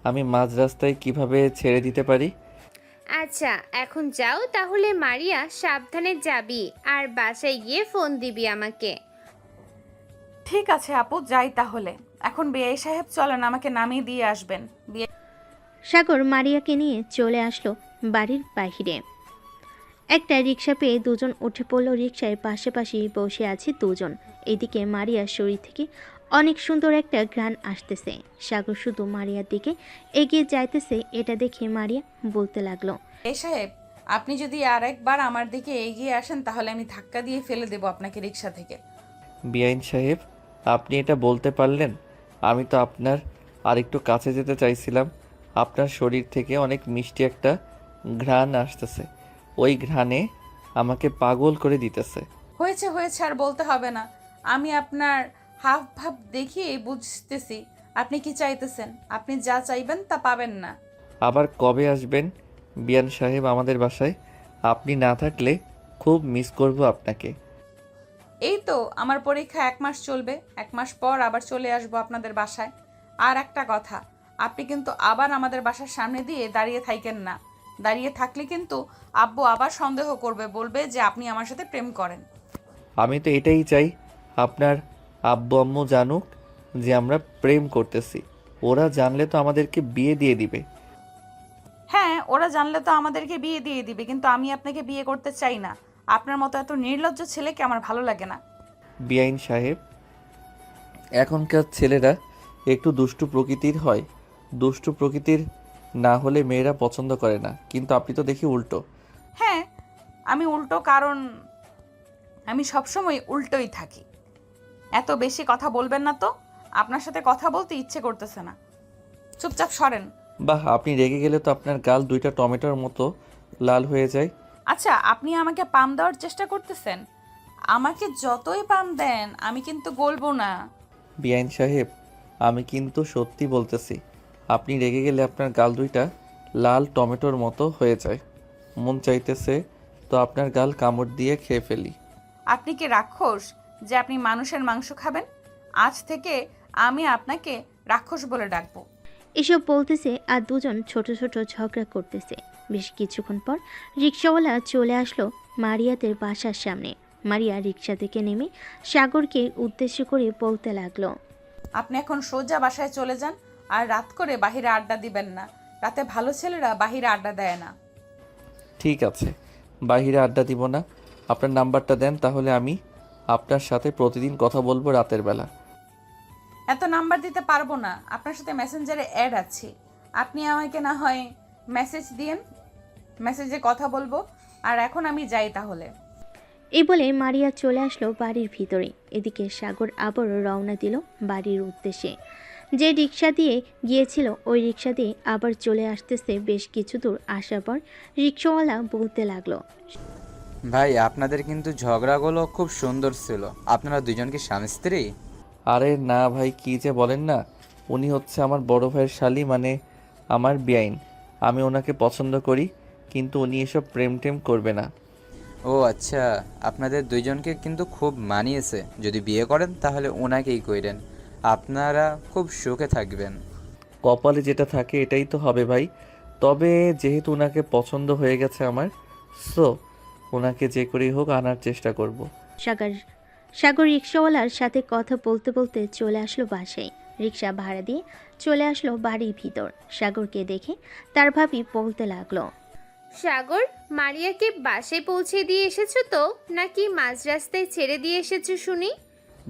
আমি মাঝ রাস্তায় কিভাবে ছেড়ে দিতে পারি? আচ্ছা এখন যাও তাহলে। মারিয়া, সাবধানে যাবি আর বাসায় গিয়ে ফোন দিবি আমাকে। ঠিক আছে আপু, যাই তাহলে। এখন বিআই সাহেব চলেন, আমাকে নামিয়ে দিয়ে আসবেন। সাগর মারিয়াকে নিয়ে চলে আসলো বাড়ির বাহিরে। একটা রিক্সা পেয়ে দুজন উঠে পড়ল। রিক্সায় পাশাপাশি বসে আছে দুজন। এদিকে মারিয়ার শরীর থেকে অনেক সুন্দর একটা ঘ্রাণ আসতেছে। সাগর শুধু মারিয়ার দিকে এগিয়ে যাইতেছে। এটা দেখে মারিয়া বলতে লাগলো, বিআই সাহেব, আপনি যদি আর একবার আমার দিকে এগিয়ে আসেন তাহলে আমি ধাক্কা দিয়ে ফেলে দেব আপনাকে রিক্সা থেকে। বিআইন সাহেব, আপনি এটা বলতে পারলেন? আমি তো আপনার আরেকটু কাছে যেতে চাইছিলাম। আপনার শরীর থেকে অনেক মিষ্টি একটা ঘ্রাণ আসতেছে, ওই ঘ্রাণে আমাকে পাগল করে দিতেছে। হয়েছে হয়েছে, আর বলতে হবে না। আমি আপনার হাব ভাব দেখিয়ে বুঝতেছি আপনি কি চাইতেছেন। আপনি যা চাইবেন তা পাবেন না। আবার কবে আসবেন বিয়ান সাহেব আমাদের বাসায়? আপনি না থাকলে খুব মিস করব আপনাকে। এই তো আমার পরীক্ষা 1 মাস চলবে, 1 মাস পর আবার চলে আসবো আপনাদের বাসায়। আর একটা কথা, আপনি কিন্তু আবার আমাদের বাসার সামনে দিয়ে দাঁড়িয়ে থাকেন না। দাঁড়িয়ে থাকলে কিন্তু আব্বু আবার সন্দেহ করবে, বলবে যে আপনি আমার সাথে প্রেম করেন। আমি তো এটাই চাই, আপনার আব্বু আম্মু জানুক যে আমরা প্রেম করতেছি। ওরা জানলে তো আমাদেরকে বিয়ে দিয়ে দিবে। হ্যাঁ, ওরা জানলে তো আমাদেরকে বিয়ে দিয়ে দিবে, কিন্তু আমি আপনাকে বিয়ে করতে চাই না। আপনার মতো এত নির্লজ্জ ছেলেকে আমার ভালো লাগে না। বিআইন সাহেব, এখনকার ছেলেরা একটু দুষ্টু প্রকৃতির হয়। দুষ্টু প্রকৃতির না হলে মেয়েরা পছন্দ করে না, কিন্তু আপনি তো দেখি উল্টো। হ্যাঁ, আমি উল্টো, কারণ আমি সবসময় উল্টোই থাকি। এত বেশি কথা বলবেন না তো, আপনার সাথে কথা বলতে ইচ্ছে করতেছে না। চুপচাপ সরেন। বাহ, আপনি রেগে গেলে তো আপনার গাল 2টা টমেটোর মতো লাল হয়ে যায়। আচ্ছা, আপনি আমাকে পাম দেওয়ার চেষ্টা করতেছেন। আমাকে যতই পাম দেন আমি কিন্তু গলবো না। বিআইন সাহেব, আমি কিন্তু সত্যি বলতেছি, আপনি রেগে গেলে আপনার গাল 2টা লাল টমেটোর মতো হয়ে যায়। মন চাইতেছে তো আপনার গাল কামড় দিয়ে খেয়ে ফেলি। আপনি কি রাক্ষস যে আপনি মানুষের মাংস খাবেন? আজ থেকে আমি আপনাকে রাক্ষস বলে ডাকবো। এসব বলতেছে আর দুজন ছোট ছোট ঝগড়া করতেছে। বেশ কিছুক্ষণ পর রিক্সাওয়ালা চলে আসলো মারিয়াদের বাসার সামনে। মারিয়া রিক্সা থেকে নেমে সাগরকে উদ্দেশ্য করে বলতে লাগলো, আপনি এখন সোজা বাসায় চলে যান, আর রাত করে বাহিরে আড্ডা দিবেন না। রাতে ভালো ছেলেরা বাহিরে আড্ডা দেয় না। ঠিক আছে, বাইরে আড্ডা দিব না। আপনার নাম্বারটা দেন, তাহলে আমি আপনার সাথে প্রতিদিন কথা বলবো রাতের বেলা। এত নাম্বার দিতে পারবো না, আপনার সাথে মেসেঞ্জারে অ্যাড আছি। আপনি আমাকে না হয় মেসেজ দিয়েন, মেসেজে কথা বলবো। আর এখন আমি যাই তাহলে। এই বলে মারিয়া চলে আসলো বাড়ির ভিতরে। এদিকে সাগর আবারও রওনা দিল বাড়ির উদ্দেশ্যে। যে রিক্সা দিয়ে গিয়েছিল ওই রিক্সা দিয়ে আবার চলে আসতেছে। বেশ কিছু দূর আসার পর রিক্সাওয়ালা বলতে লাগলো, ভাই আপনাদের কিন্তু ঝগড়াগুলো খুব সুন্দর ছিল। আপনারা দুজন কি স্বামী স্ত্রী? আরে না ভাই, কি যে বলেন না, উনি হচ্ছে আমার বড় ভাইয়ের শালি, মানে আমার বিআইন। আমি ওনাকে পছন্দ করি, কিন্তু উনি এসব প্রেম টেম করবে না। ও আচ্ছা, আপনাদের দুইজনকে কিন্তু খুব মানিয়েছে। যদি বিয়ে করেন তাহলে ওনাকেই কইরেন, আপনারা খুব সুখে থাকবেন। কপালে যেটা থাকে এটাই তো হবে ভাই। তবে যেহেতু ওনাকে পছন্দ হয়ে গেছে আমার, সো ওনাকে যে করেই হোক আনার চেষ্টা করব। সাগর রিক্সাওয়ালার সাথে কথা বলতে বলতে চলে আসলো বাসায়। রিক্সা ভাড়া দিয়ে চলে আসলো বাড়ির ভিতর। সাগরকে দেখে তার ভাবি বলতে লাগলো, সাগর, মারিয়াকে বাসায় পৌঁছে দিয়ে এসেছো তো, নাকি মাঝ রাস্তায় ছেড়ে দিয়ে এসেছো শুনি?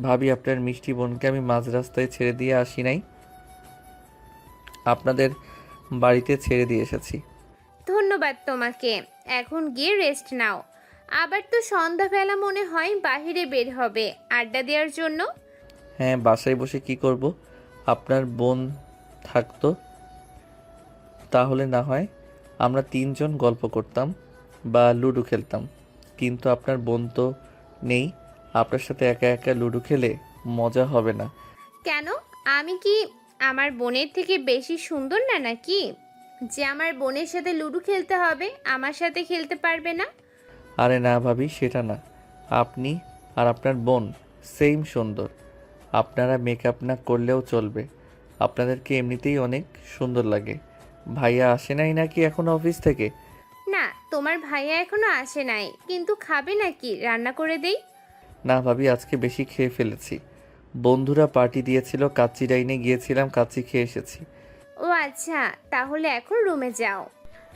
ভাবি, আপনার মিষ্টি বোনকে আমি মাঝ রাস্তায় ছেড়ে দিয়ে আসি নাই, আপনাদের বাড়িতে ছেড়ে দিয়ে এসেছি। ধন্যবাদ তোমাকে। এখন গিয়ে রেস্ট নাও। আবার তো সন্ধ্যাবেলা মনে হয় বাইরে বের হবে আড্ডা দেওয়ার জন্য। হ্যাঁ, বাসায় বসে কি করব? আপনার বোন থাকতো তাহলে না হয় আমরা 3 জন গল্প করতাম বা লুডো খেলতাম, কিন্তু আপনার বোন তো নেই। আপনার সাথে একা একা লুডো খেলে মজা হবে না। কেন? আমি কি আমার বোনের থেকে বেশি সুন্দর না নাকি, যে আমার বোনের সাথে লুডো খেলতে হবে, আমার সাথে খেলতে পারবে না? আরে না ভাবি, সেটা না। আপনি আর আপনার বোন সেম সুন্দর। আপনারা মেকআপ না করলেও চলবে, আপনাদেরকে এমনিতেই অনেক সুন্দর লাগে। ভাইয়া আসে নাই নাকি এখন অফিস থেকে? না, তোমার ভাইয়া এখনো আসে নাই, কিন্তু খাবে নাকি রান্না করে দেই? না ভাবি, আজকে বেশি খেয়ে ফেলেছি। বন্ধুরা পার্টি দিয়েছিল, কাচ্চি ডাইনে গিয়েছিলাম, কাচ্চি খেয়ে এসেছি। ও আচ্ছা, তাহলে এখন রুমে যাও।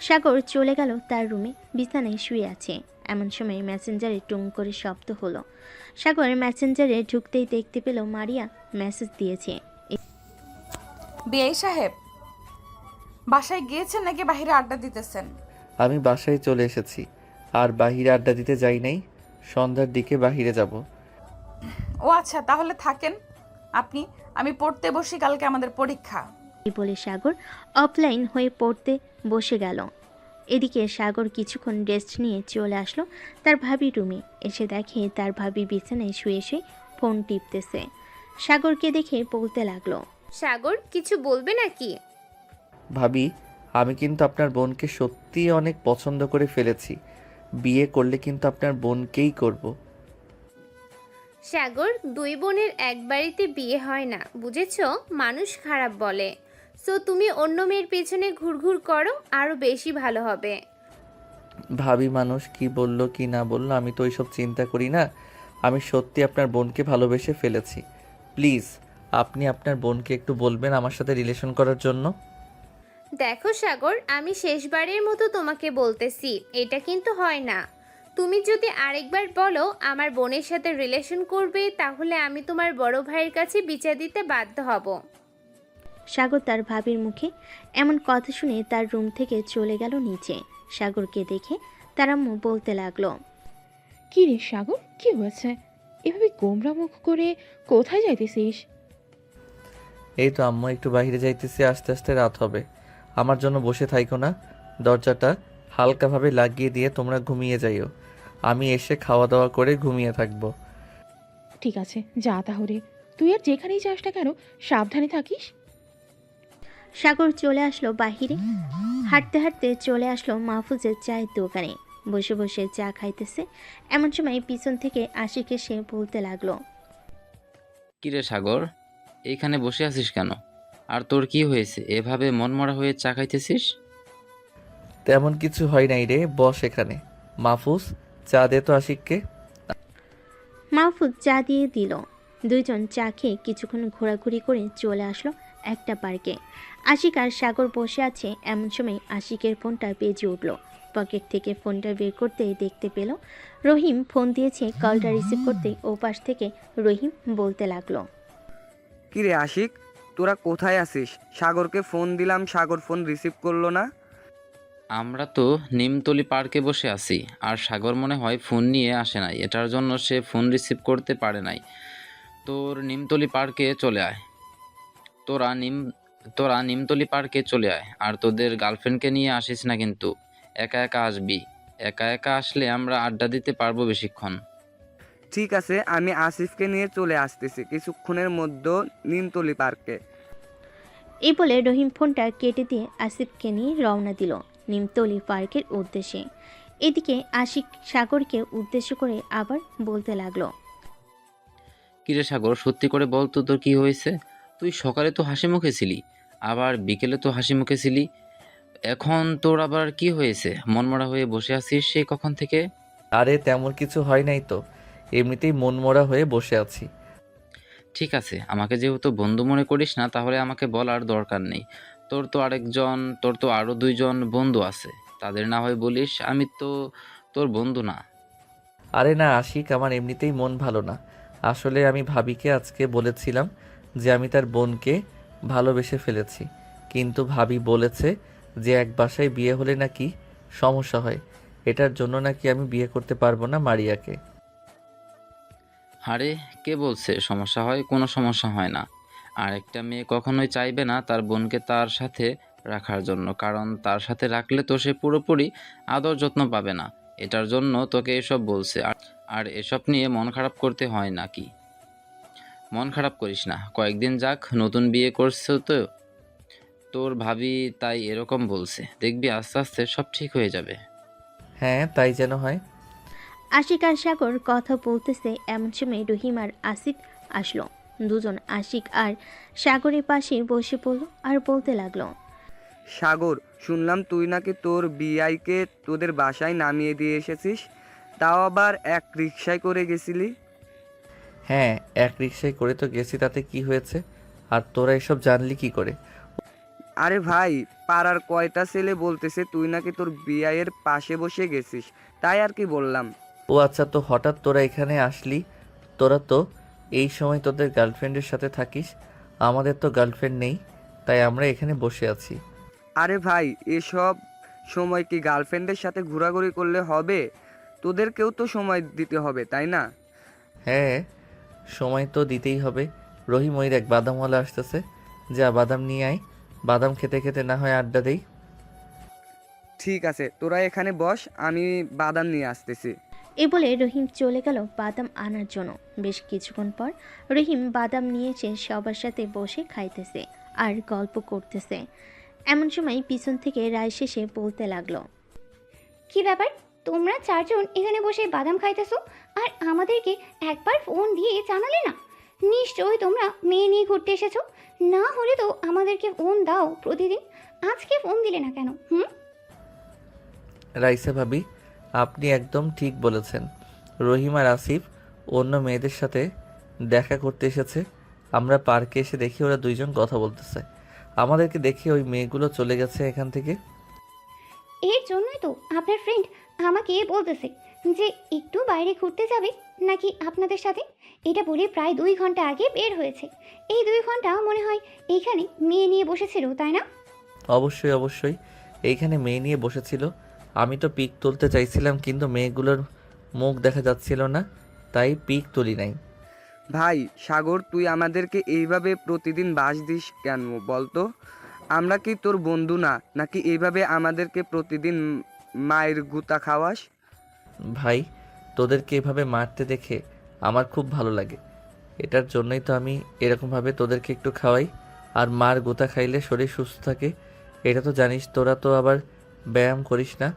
সাগর চলে গেল তার রুমে। বিছানায় শুয়ে আছে। এমন সময় মেসেঞ্জারে টুং করে শব্দ হলো। সাগর মেসেঞ্জারে ঢুকতেই দেখতে পেল মারিয়া মেসেজ দিয়েছে। বিআই সাহেব, বাসায় গিয়েছেন নাকি বাহিরে আড্ডা দিতেছেন? আমি বাসায় চলে এসেছি, আর বাহিরে আড্ডা দিতে যাই নাই। সন্ধ্যার দিকে বাহিরে যাব। ও আচ্ছা, তাহলে থাকেন আপনি। আমি পড়তে বসি, কালকে আমাদের পরীক্ষা। এই বলে সাগর অফলাইন হয়ে পড়তে বসে গেল। এদিকে সাগর কিছুক্ষণ রেস্ট নিয়ে চলে আসলো তার ভাবির রুমে। এসে দেখে তার ভাবি বিছানায় শুয়ে শুয়ে ফোন টিপতেছে। সাগরকে দেখে বলতে লাগলো, সাগর, কিছু বলবে নাকি? ভাবি, আমি কিন্তু আপনার বোনকে সত্যিই অনেক পছন্দ করে ফেলেছি। বিয়ে করলে কিন্তু আপনার বোনকেই করব। সাগর, দুই বোনের এক বাড়িতে বিয়ে হয় না, বুঝেছো? মানুষ খারাপ বলে। সো তুমি অন্য মেয়ের পেছনে ঘুরঘুর করো, আরো বেশি ভালো হবে। ভাবি মানুষ কি বলল কি না বলল আমি তো ওইসব চিন্তা করি না। আমি সত্যি আপনার বোনকে ভালোবেসে ফেলেছি। প্লিজ আপনি আপনার বোনকে একটু বলবেন আমার সাথে রিলেশন করার জন্য। দেখো সাগর, আমি শেষবারের মতো তোমাকে বলতেছি, এটা কিন্তু হয় না। তুমি যদি আরেকবার বলো আমার বোনের সাথে রিলেশন করবে, তাহলে আমি তোমার বড় ভাইয়ের কাছে বিচার দিতে বাধ্য হব। সাগর তার ভাবির মুখে এমন কথা শুনে তার রুম থেকে চলে গেল নিচে। সাগরকে দেখে তার আম্মু বলতে লাগলো, কি রে সাগর, কি হয়েছে? এভাবে গোমরা মুখ করে কোথায় যাইতেছিস? এই তো আম্মু একটু বাইরে যাইতেছি, আস্তে আস্তে রাত হবে। আমার জন্য বসে থাইকো না, দরজাটা হালকাভাবে লাগিয়ে দিয়ে তোমরা ঘুমিয়ে যাইও। আমি এসে খাওয়া দাওয়া করে ঘুমিয়ে থাকবো। ঠিক আছে, যা তাহলে। তুই আর যেখানেই যাস না কেন, সাবধানে থাকিস। সাগর চলে আসলো বাহিরে। হাঁটতে হাঁটতে চলে আসলো মাহফুজের চায়ের দোকানে। বসে বসে চা খাইতেছে। এমন সময় পিছন থেকে আশিক এসে বলতে লাগলো, কিরে সাগর, এইখানে বসে আছিস কেন? আর তোর কি হয়েছে, এভাবে মনমরা হয়ে চা খাইতেছিস? তেমন কিছু হয় নাই রে, বস এখানে। মাহফুজ চা দে তো আশিককে। মাহফুজ চা দিয়ে দিল। দুইজন চা খেয়ে কিছুক্ষণ ঘোরাঘুরি করে চলে আসলো একটা পার্কে। আশিক আর সাগর বসে আছে। এমন সময় আশিকের ফোনটা বেজে উঠল। পকেট থেকে ফোনটা বের করতেই দেখতে পেল রহিম ফোন দিয়েছে। কলটা রিসিভ করতেই ওপাশ থেকে রহিম বলতে লাগলো, কিরে আশিক, তোরা কোথায় আছিস? সাগরকে ফোন দিলাম, সাগর ফোন রিসিভ করলো না। আমরা তো নিমতলি পার্কে বসে আছি, আর সাগর মনে হয় ফোন নিয়ে আসে নাই, এটার জন্য সে ফোন রিসিভ করতে পারে নাই। তোর নিমতলি পার্কে চলে আয় তোরা নিমতলি পার্কে চলে আয়, আর তোদের গার্লফ্রেন্ডকে নিয়ে আসিস না কিন্তু। একা একা আসবি। একা একা আসলে আমরা আড্ডা দিতে পারবো বেশিক্ষণ। ঠিক আছে, আমি আসিফকে নিয়ে চলে আসতেছি কিছুক্ষণের মধ্যে নিমতলি পার্কে। এই বলে রহিম ফোনটা কেটে দিয়ে আসিফকে নিয়ে রওনা দিল নিমতলি পার্কের উদ্দেশ্যে। এদিকে আশিক সাগরকে উদ্দেশ্য করে আবার বলতে লাগলো, কিরে সাগর, সত্যি করে বল তো, তোর কি হয়েছে? তুই সকালে তো হাসি মুখে ছিলি, আবার বিকেলে তো হাসি মুখে ছিলি, এখন তোর আবার কি হয়েছে? মনমরা হয়ে বসে আছিস সেই কখন থেকে? আরে তেমন কিছু হয় নাই তো, এমনিতেই মনমরা হয়ে বসে আছি। ঠিক আছে, আমাকে যেহেতু বন্ধু মনে করিস না, তাহলে আমাকে বলার দরকার নেই। তোর তো আরো দুইজন বন্ধু আছে, তাদের না হয় বলিস। আমি তো তোর বন্ধু না। আরে না আশিক, আমার এমনিতেই মন ভালো না। আসলে আমি ভাবিকে আজকে বলেছিলাম যে আমি তার বোনকে ভালোবেসে ফেলেছি, কিন্তু ভাবি বলেছে যে এক বাসায় বিয়ে হলে নাকি সমস্যা হয়, এটার জন্য নাকি আমি বিয়ে করতে পারবো না মারিয়াকে। আরে কে বলছে সমস্যা হয়? কোনো সমস্যা হয় না। আর একটা মেয়ে কখনোই চাইবে না তার বোনকে তার সাথে রাখার জন্য, কারণ তার সাথে রাখলে তো সে পুরোপুরি আদর যত্ন পাবে না। এটার জন্য তোকে এসব বলছে। আর এসব নিয়ে মন খারাপ করতে হয় নাকি? মন খারাপ করিস না, কয়েকদিন যাক, নতুন বিয়ে করছো তো তোর ভাবি, তাই এরকম বলছে। দেখবি আস্তে আস্তে সব ঠিক হয়ে যাবে। হ্যাঁ তাই যেন হয়। আশিক আর সাগর কথা বলতেছে। এমন সময় রহিম আর আসিফ আসলো। দুজন আশিক আর সাগরের পাশে বসে পড়লো আর বলতে লাগলো, সাগর, শুনলাম তুই নাকি তোর বিআইকে তোদের বাসায় নামিয়ে দিয়ে এসেছিস, তাও আবার এক রিকশায় করে গেছিলি। হ্যাঁ এক রিক্সায় করে তো গেছি, তাতে কি হয়েছে? আর তোরা এসব জানলি কি করে? আরে ভাই, পাড়ার কয়টা ছেলে বলতেছে তুই নাকি তোর বিআইয়ের পাশে বসে গেছিস, তাই আর কি বললাম। ও আচ্ছা, তো হঠাৎ তোরা এখানে আসলি? তোরা তো এই সময় তোদের গার্লফ্রেন্ডের সাথে থাকিস, আমাদের তো গার্লফ্রেন্ড নেই, তাই আমরা এখানে বসে আছি। আরে ভাই, এসব সময় কি গার্লফ্রেন্ডের সাথে ঘোরাঘুরি করলে হবে? তোদেরকেও তো সময় দিতে হবে, তাই না? হ্যাঁ সময় তো দিতেই হবে। রহিম ওই দেখ বাদামওয়ালা আসতেছে, যা বাদাম নিয়ে আয়, বাদাম খেতে খেতে না হয় আড্ডা দেই। ঠিক আছে, তোরা এখানে বস, আমি বাদাম নিয়ে আসতেছি। এ বলে রহিম চলে গেল বাদাম আনার জন্য। বেশ কিছুক্ষণ পর রহিম বাদাম নিয়ে এসে সবার সাথে বসে খাইতেছে আর গল্প করতেছে। এমন সময় পিছন থেকে রায় শেষে বলতে লাগলো, কি ব্যাপার, তোমরা চারজন এখানে বসে বাদাম খাইতেছো আর আমাদেরকে একবার ফোন দিয়ে জানালে না? নিশ্চয়ই তোমরা মেয়ে নিয়ে ঘুরতে এসেছো, না হলে তো আমাদেরকে ফোন দাও প্রতিদিন, আজকে ফোন দিলে না কেন? রাইসা ভাবি, আপনি একদম ঠিক বলেছেন। রহিম আর আসিফ অন্য মেয়েদের সাথে দেখা করতে এসেছে। আমরা পার্কে এসে দেখি ওরা দুইজন কথা বলতেছে। আমাদেরকে দেখে ওই মেয়েগুলো চলে গেছে এখান থেকে। এর জন্যই তো আপনার ফ্রেন্ড আমাকে বলতেছে যে একটু বাইরে ঘুরতে যাবে নাকি আপনাদের সাথে। এটা বলে প্রায় 2 ঘন্টা আগে বের হয়েছে। এই 2 ঘন্টা মনে হয় এইখানে মেয়ে নিয়ে বসেছিল, তাই না? অবশ্যই অবশ্যই, এইখানে মেয়ে নিয়ে বসেছিল। আমি তো পিক তুলতে চাইছিলাম, কিন্তু মেয়েগুলোর মুখ দেখা যাচ্ছিল না, তাই পিক তুলি নাই। ভাই সাগর, তুই আমাদেরকে এইভাবে প্রতিদিন বাস দিস কেন বলতো? আমরা কি তোর বন্ধু না, নাকি এইভাবে আমাদেরকে প্রতিদিন মায়ের গুতা খাওয়াস? ভাই, তোদেরকে এভাবে মারতে দেখে আমার খুব ভালো লাগে। এটার জন্যই তো আমি এরকমভাবে তোদেরকে একটু খাওয়াই। আর মার গোতা খাইলে শরীর সুস্থ থাকে, এটা তো জানিস। তোরা তো আবার ব্যায়াম করিস না,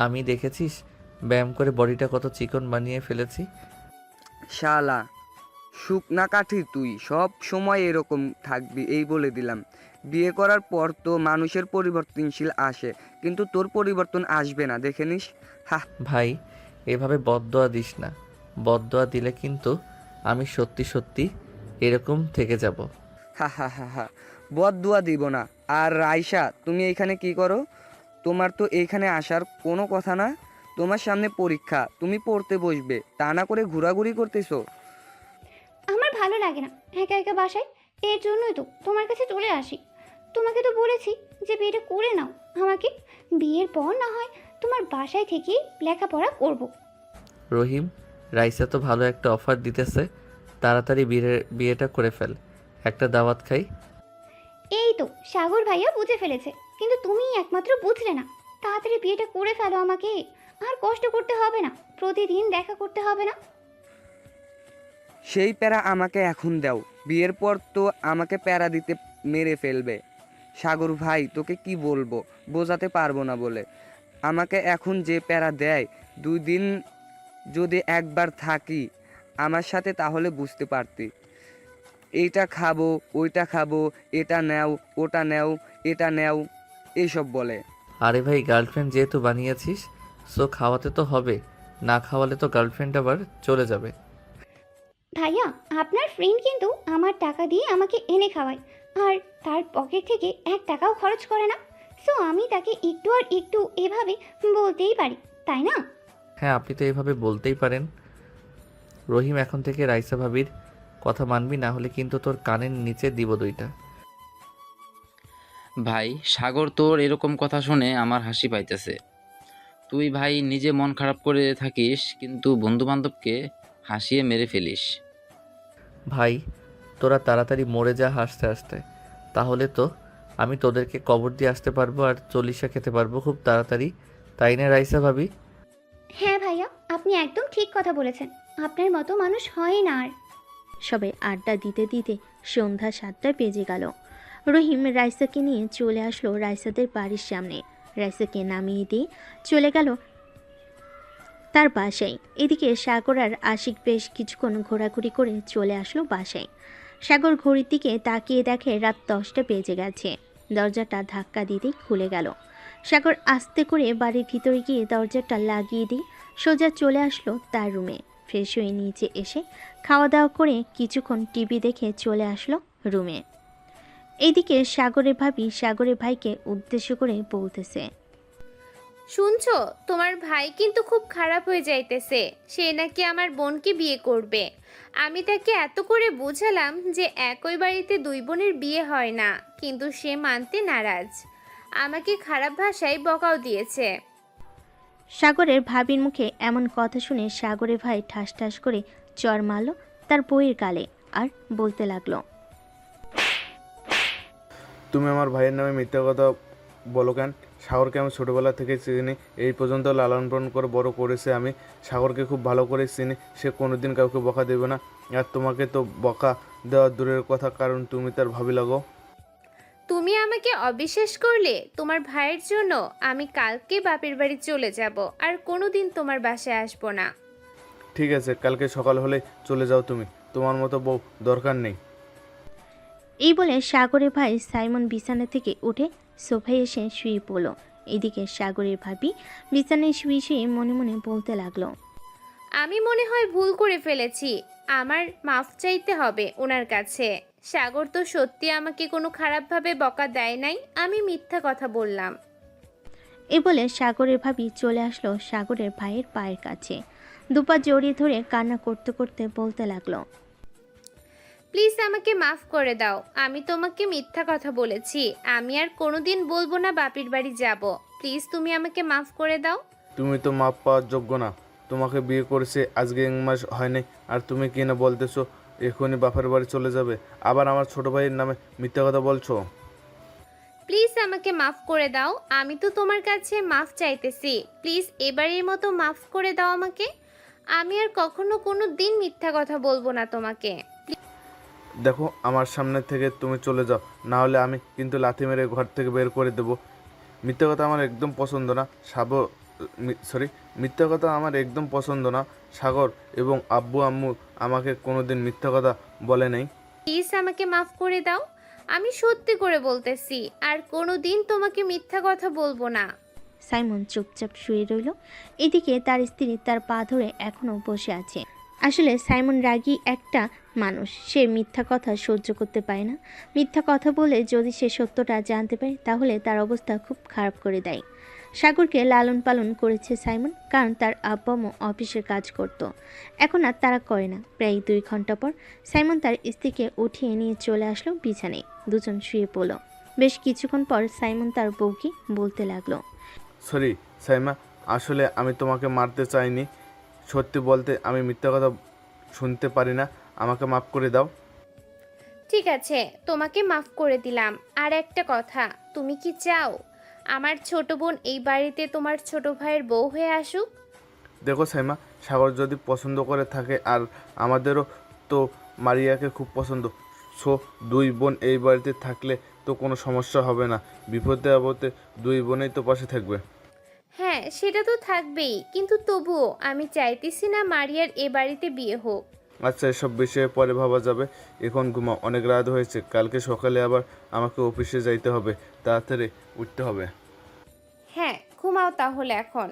আমি দেখেছিস ব্যায়াম করে বডিটা কত চিকন বানিয়ে ফেলেছি। শালা শুকনা কাঠি, তুই সব সময় এরকম থাকবি এই বলে দিলাম। বিয়ে করার পর তো মানুষের পরিবর্তনশীল আসে, কিন্তু তোর পরিবর্তন আসবে না, দেখে নিস। হা ভাই, এভাবে বদদোয়া দিস না। বদদোয়া দিলে কিন্তু আমি সত্যি সত্যি এরকম থেকে যাব। হা হা হা হা, বদদুয়া দিব না। আর রাইসা, তুমি এইখানে কি করো? তোমার তো এইখানে আসার কোনো কথা না। তোমার সামনে পরীক্ষা, তুমি পড়তে বসবে, তা না করে ঘোরাঘুরি করতেছো। আমার ভালো লাগে না একা একা বাসায়, এর জন্যই তো তোমার কাছে চলে আসি। তোমাকে তো বলেছি যে বিয়েটা করে নাও আমাকে, বিয়ের পর না হয় তোমার বাসায় থেকেই লেখাপড়া করব। রহিম, রাইসা তো ভালো একটা অফার দিতেছে, তাড়াতাড়ি বিয়েটা করে ফেল, একটা দাওয়াত খাই। এই তো সাগর ভাইয়া বুঝে ফেলেছে, কিন্তু তুমিই একমাত্র বুঝলে না। তাড়াতাড়ি বিয়েটা করে ফেলো আমাকে, আর কষ্ট করতে হবে না, প্রতিদিন দেখা করতে হবে না। সেই প্যারা আমাকে এখন দাও, বিয়ের পর তো আমাকে প্যারা দিতে মেরে ফেলবে। সাগর ভাই, তোকে কি বলবো, বোঝাতে পারবো না বলে। আমাকে এখন যে প্যারা দেয়, 2 দিন যদি একবার থাকি আমার সাথে, তাহলে বুঝতে পারতি। এইটা খাবো, ওইটা খাবো, এটা নেও, ওটা নেও, এটা নেও, এইসব বলে। আরে ভাই, গার্লফ্রেন্ড যেহেতু বানিয়েছিস, সো খাওয়াতে তো হবে, না খাওয়ালে তো গার্লফ্রেন্ড আবার চলে যাবে। ভাইয়া, আপনার ফ্রেন্ড কিন্তু আমার টাকা দিয়ে আমাকে এনে খাওয়ায়, আর তার পকেট থেকে 1 টাকাও খরচ করে না। সো আমি তাকে একটু আর একটু এভাবে বলতেই পারি, তাই না? হ্যাঁ, আপনি তো এইভাবে বলতেই পারেন। রহিম, এখন থেকে রাইসা ভাবির কথা মানবি, না হলে কিন্তু তোর কানের নিচে দিব 2টা। ভাই সাগর, তোর এরকম কথা শুনে আমার হাসি পাইতেছে। তুই ভাই নিজে মন খারাপ করে থাকিস, কিন্তু বন্ধু বান্ধবকে হাসিয়ে মেরে ফেলিস। ভাই, তোরা তাড়াতাড়ি মরে যা হাসতে হাসতে, তাহলে তো আমি তোদেরকে কবর দিয়ে আসতে পারবো আর চল্লিশা খেতে পারবো খুব তাড়াতাড়ি, তাই না রাইসা ভাবি? হ্যাঁ ভাইয়া, আপনি একদম ঠিক কথা বলেছেন, আপনার মতো মানুষ হয় না আর। সবাই আড্ডা দিতে দিতে সন্ধ্যা 7টা বেজে গেল। রহিম রাইসাকে নিয়ে চলে আসলো রাইসাদের বাড়ির সামনে। রাইসাকে নামিয়ে দিয়ে চলে গেল তার বাসায়। এদিকে সাগর আর আশিক বেশ কিছুক্ষণ ঘোরাঘুরি করে চলে আসলো বাসায়। সাগর ঘড়ির দিকে তাকিয়ে দেখে রাত 10টা বেজে গেছে। দরজাটা ধাক্কা দিতেই খুলে গেল। সাগর আস্তে করে বাড়ির ভিতরে গিয়ে দরজাটা লাগিয়ে দিয়ে সোজা চলে আসলো তার রুমে। ফ্রেশ হয়ে নিচে এসে খাওয়া দাওয়া করে কিছুক্ষণ টিভি দেখে চলে আসলো রুমে। এইদিকে সাগরের ভাবি সাগরের ভাইকে উদ্দেশ্য করে বলতেছে, শুনছো, তোমার ভাই কিন্তু খুব খারাপ হয়ে যাইতেছে। সে নাকি আমার বোনকে বিয়ে করবে। আমি তাকে এত করে বোঝালাম যে একই বাড়িতে 2 বোনের বিয়ে হয় না, কিন্তু সে মানতে নারাজ। আমাকে খারাপ ভাষায় বকাও দিয়েছে। সাগরের ভাবির মুখে এমন কথা শুনে সাগরের ভাই ঠাস ঠাস করে চর মারল তার বইয়ের গালে আর বলতে লাগলো, তুমি আমার ভাইয়ের নামে মিথ্যা কথা বলো কেন? সাগরকে আমি ছোটোবেলা থেকে চিনি, এই পর্যন্ত লালন পালন করে বড় করেছে। আমি সাগরকে খুব ভালো করে চিনি, সে কোনোদিন কাউকে বকা দেবে না। আর তোমাকে তো বকা দেওয়া দূরের কথা, কারণ তুমি তার ভাবি লাগো। তুমি আমাকে অবিশ্বাস করলে তোমার ভাইয়ের জন্য আমি কালকে বাপের বাড়ি চলে যাব আর কোনোদিন তোমার বাসায় আসবো না। ঠিক আছে, কালকে সকাল হলে চলে যাও তুমি, তোমার মতো বউ দরকার নেই। এই বলে সাগরের ভাই সাইমন বিছানা থেকে উঠে সোফায় এসে শুয়ে পড়ল। এদিকে সাগরের ভাবি বিছানায় শুয়ে শুয়ে মনে মনে বলতে লাগলো, আমি মনে হয় ভুল করে ফেলেছি, আমার মাফ চাইতে হবে ওনার কাছে। সাগর তো সত্যি আমাকে কোনো খারাপভাবে বকা দেয় নাই, আমি মিথ্যা কথা বললাম। এই বলে সাগরের ভাবি চলে আসলো সাগরের ভাইয়ের পায়ের কাছে, দুপা জড়িয়ে ধরে কান্না করতে করতে বলতে লাগলো, প্লিজ আমাকে মাফ করে দাও, আমি তোমাকে মিথ্যা কথা বলেছি, আমি আর কোনোদিন বলবো না বাপের বাড়ি যাব। প্লিজ তুমি আমাকে মাফ করে দাও। তুমি তো মাপ পাওয়ার যোগ্য না, তোমাকে বিয়ে করেছে আজকে 1 মাস হয়নি, আর তুমি কি না বলতেছো এখনই বাপের বাড়ি চলে যাবে, আবার আমার ছোট ভাইয়ের নামে মিথ্যা কথা বলছো। প্লিজ আমাকে মাফ করে দাও, আমি তো তোমার কাছে মাফ চাইতেছি, প্লিজ এবারের মতো মাফ করে দাও আমাকে। আমি আর কখনো কোনো দিন মিথ্যা কথা বলবো না তোমাকে। দেখো আমার সামনে থেকে তুমি চলে যাও, না হলে আমি কিন্তু লাথি মেরে ঘর থেকে বের করে দেবো। মিথ্যা কথা আমার একদম পছন্দ না মিথ্যা কথা আমার একদম পছন্দ না। সাগর এবং আব্বু আম্মু আমাকে কোনোদিন মিথ্যা কথা বলে নাই। প্লিজ আমাকে মাফ করে দাও, আমি সত্যি করে বলতেছি, আর কোনো দিন তোমাকে মিথ্যা কথা বলবো না। সাইমন চুপচাপ শুয়ে রইল। এদিকে তার স্ত্রী তার পা ধরে এখনো বসে আছে। আসলে সাইমন রাগী একটা মানুষ, সে মিথ্যা কথা সহ্য করতে পারে না। মিথ্যা কথা বলে যদি সে সত্যটা জানতে পারে তাহলে তার অবস্থা খুব খারাপ করে দেয়। সাগরকে লালন পালন করেছে সাইমন, কারণ তার আব্বা আম্মু অফিসের কাজ করত, এখন আর তারা করে না। প্রায় 2 ঘন্টা পর সাইমন তার স্ত্রীকে উঠিয়ে নিয়ে চলে আসলো বিছানায়, দুজন শুয়ে পড়ল। বেশ কিছুক্ষণ পর সাইমন তার বউকে বলতে লাগলো, সরি সাইমা, আসলে আমি তোমাকে মারতে চাইনি, সত্যি বলতে আমি মিথ্যা কথা শুনতে পারি না, আমাকে মাফ করে দাও। ঠিক আছে, তোমাকে মাফ করে দিলাম। আর একটা কথা, তুমি কি চাও আমার ছোট বোন এই বাড়িতে তোমার ছোট ভাইয়ের বউ হয়ে আসুক? দেখো সাইমা, সাগর যদি পছন্দ করে থাকে আর আমাদেরও তো মারিয়াকে খুব পছন্দ, সো 2 বোন এই বাড়িতে থাকলে তো কোনো সমস্যা হবে না, বিপদে আপদে 2 বোনেই তো পাশে থাকবে। হ্যাঁ, সেটা তো থাকবেই, কিন্তু তবুও আমি চাইতেছি না মারিয়ার এ বাড়িতে বিয়ে হোক। আচ্ছা, এসব বিষয়ে পরে ভাবা যাবে, এখন ঘুমাও, অনেক রাত হয়েছে, কালকে সকালে আবার আমাকে অফিসে যাইতে হবে, তাড়াতাড়ি উঠতে হবে। হ্যাঁ, ঘুমাও তাহলে এখন।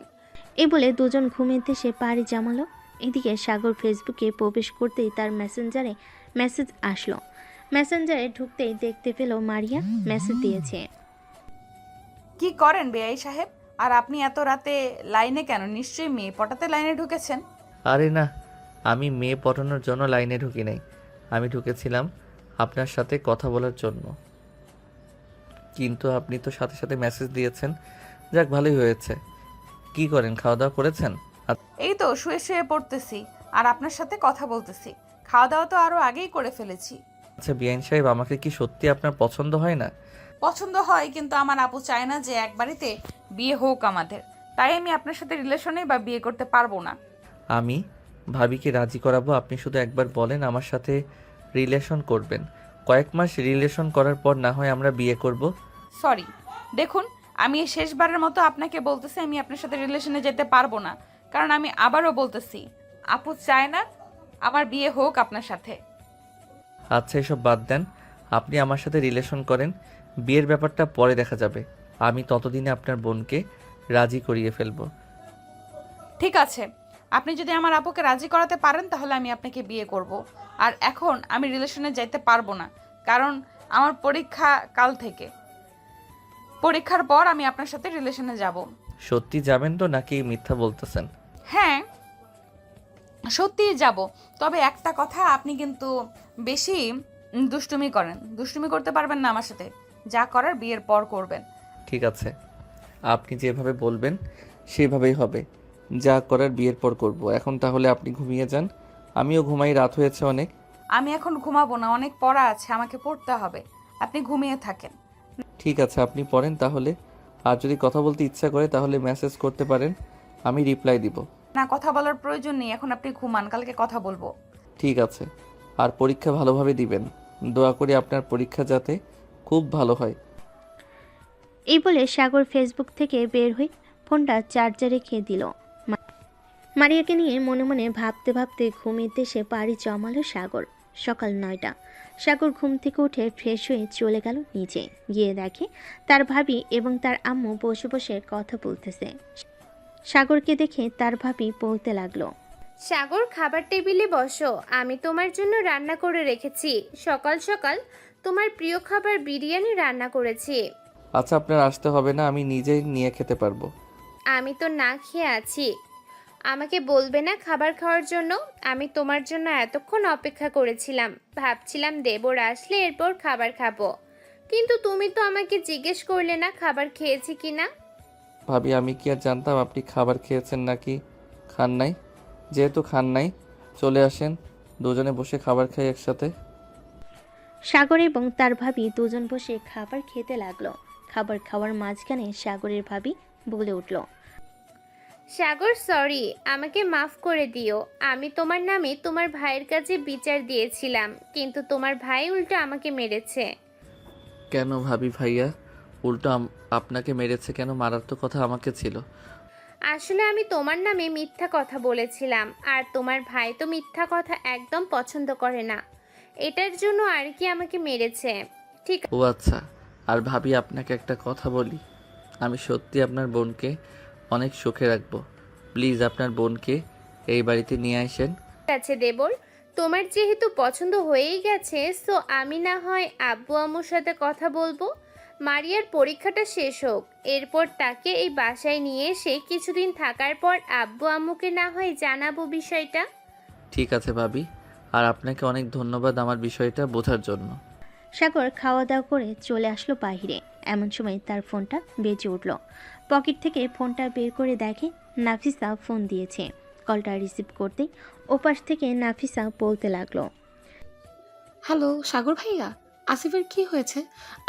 এই বলে দুজন ঘুমেতে সে পাড়ি জামালো। এদিকে সাগর ফেসবুকে প্রবেশ করতেই তার মেসেঞ্জারে মেসেজ আসলো। মেসেঞ্জারে ঢুকতেই দেখতে পেল মারিয়া মেসেজ দিয়েছে। কি করেন বেআই সাহেব? আর আপনি এত রাতে লাইনে কেন? নিশ্চয়ই মেয়ে পটাতে লাইনে ঢুকেছেন। আরে না, আমি মেয়ে পটানোর জন্য লাইনে ঢুকি নাই, আমি ঢুকেছিলাম আপনার সাথে কথা বলার জন্য। কিন্তু আপনি তো সাথে সাথে মেসেজ দিয়েছেন, যাক ভালোই হয়েছে। কি করেন, খাওয়া দাওয়া করেছেন? এই তো শুয়ে শুয়ে পড়তেছি আর আপনার সাথে কথা বলতেছি। খাওয়া দাওয়া তো আরো আগেই করে ফেলেছি। আচ্ছা বিআইন সাহেব, আমাকে কি সত্যি আপনার পছন্দ হয় না? পছন্দ হয়, কিন্তু আমার আপু চায় না যে এক বাড়িতে বিয়ে হোক আমাদের, তাই আমি আপনার সাথে রিলেশনে বা বিয়ে করতে পারবো না। আমি ভাবিকে রাজি করাবো, আপনি শুধু একবার বলেন আমার সাথে রিলেশন করবেন। কয়েক মাস রিলেশন করার পর না হয় আমরা বিয়ে করব। সরি, দেখুন আমি এই শেষবারের মতো আপনাকে বলতেছি আমি আপনার সাথে রিলেশনে যেতে পারবো না, কারণ আমি আবারও বলতেছি আপু চায় না আমার বিয়ে হোক আপনার সাথে। আচ্ছা এসব বাদ দেন, আপনি আমার সাথে রিলেশন করেন, বিয়ের ব্যাপারটা পরে দেখা যাবে। আমি ততদিনে আপনার বোনকে রাজি করিয়ে ফেলবো। ঠিক আছে, আপনি যদি আমার আপুকে রাজি করাতে পারেন তাহলে আমি আপনাকে বিয়ে করব। আর এখন আমি রিলেশনে যাইতে পারবো না, কারণ আমার পরীক্ষা কাল থেকে। পরীক্ষার পর আমি আপনার সাথে রিলেশনে যাব। সত্যি যাবেন তো নাকি মিথ্যা বলতেছেন? হ্যাঁ সত্যিই যাব, তবে একটা কথা, আপনি কিন্তু বেশি দুষ্টুমি করেন। দুষ্টুমি করতে পারবেন না আমার সাথে, যা করার বিয়ের পর করবেন। ঠিক আছে, আপনি যেভাবে বলবেন সেভাবেই হবে, যা করার বিয়ের পর করব। এখন তাহলে আপনি ঘুমিয়ে যান, আমিও ঘুমাই, রাত হয়েছে অনেক। আমি এখন ঘুমাবো না, অনেক পড়া আছে, আমাকে পড়তে হবে। আপনি ঘুমিয়ে থাকেন। ঠিক আছে, আপনি পড়েন তাহলে। আর যদি কথা বলতে ইচ্ছা করে তাহলে মেসেজ করতে পারেন, আমি রিপ্লাই দিব। না, কথা বলার প্রয়োজন নেই, এখন আপনি ঘুমান, কালকে কথা বলবো। ঠিক আছে, আর পরীক্ষা ভালোভাবে দিবেন। দোয়া করি আপনার পরীক্ষা যাতে খুব ভালো হয়। এই বলে সাগর ফেসবুক থেকে বের হয়ে ফোনটা চার্জারে রেখে দিল। মারিয়াকে নিয়ে মনে মনে ভাবতে ভাবতে ঘুমের দেশে পাড়ি জমালো সাগর। সকাল 9টা। সাগর ঘুম থেকে উঠে ফ্রেশ হয়ে চলে গেল নিচে। গিয়ে দেখে তার ভাবি এবং তার আম্মু বসে বসে কথা বলতেছে। সাগরকে দেখে তার ভাবি বলতে লাগলো, সাগর, খাবার টেবিলে বসো, আমি তোমার জন্য রান্না করে রেখেছি। সকাল সকাল তোমার প্রিয় খাবার বিরিয়ানি রান্না করেছি। আচ্ছা, আপনার আসতে হবে না, আমি নিজেই নিয়ে খেতে পারবো। আমি তো না খেয়ে আছি, আমাকে বলবে না খাবার খাওয়ার জন্য? আমি তোমার জন্য এতক্ষণ অপেক্ষা করেছিলাম, ভাবছিলাম দেবর আসলে এরপর খাবার খাবো, কিন্তু তুমি তো আমাকে জিজ্ঞেস করলে না খাবার খেয়েছি কিনা। ভাবি, আমি কি আর জানতাম আপনি খাবার খেয়েছেন নাকি খান নাই? যেহেতু খান নাই, চলে আসেন, দুজনে বসে খাবার খাই একসাথে। সাগর এবং তার ভাবি দুজন বসে খাবার খেতে লাগলো। খাবার খাওয়ার মাঝখানে সাগরের ভাবি বলে উঠল, সাগর, সরি, আমাকে মাফ করে দিও। আমি তোমার নামে তোমার ভাইয়ের কাছে বিচার দিয়েছিলাম, কিন্তু তোমার ভাই উল্টো আমাকে মেরেছে। কেন ভাবি ভাইয়া? উল্টো আপনাকে মেরেছে কেন? মারার তো কথা আমাকে ছিল। আসলে আমি তোমার নামে মিথ্যা কথা বলেছিলাম, আর তোমার ভাই তো মিথ্যা কথা একদম পছন্দ করে না, এটার জন্য আর কি আমাকে মেরেছে। ঠিক ও আচ্ছা। আর ভাবি, আপনাকে একটা কথা বলি, আমি সত্যি আপনার বোনকে অনেক সুখে রাখবো। প্লিজ আপনার বোনকে এই বাড়িতে নিয়ে আসেন। আছে দেবর, তোমার যেহেতু পছন্দ হয়েই গেছে, সো আমি না হয় আব্বু আম্মুর সাথে কথা বলবো। মারিয়ার পরীক্ষাটা শেষ হোক, এরপর তাকে এই বাসায় নিয়ে এসে কিছুদিন থাকার পর আব্বু আম্মুকে না হয় জানাবো বিষয়টা। ঠিক আছে ভাবি, আর আপনাকে অনেক ধন্যবাদ আমার বিষয়টা বোঝার জন্য। সাগর খাওয়া দাওয়া করে চলে আসলো বাইরে। এমন সময় তার ফোনটা বেজে উঠল। পকেট থেকে ফোনটা বের করে দেখে নাফিসা ফোন দিয়েছে। কলটা রিসিভ করতেই ওপাশ থেকে নাফিসা বলতে লাগলো, হ্যালো সাগর ভাইয়া, আসিফের কি হয়েছে?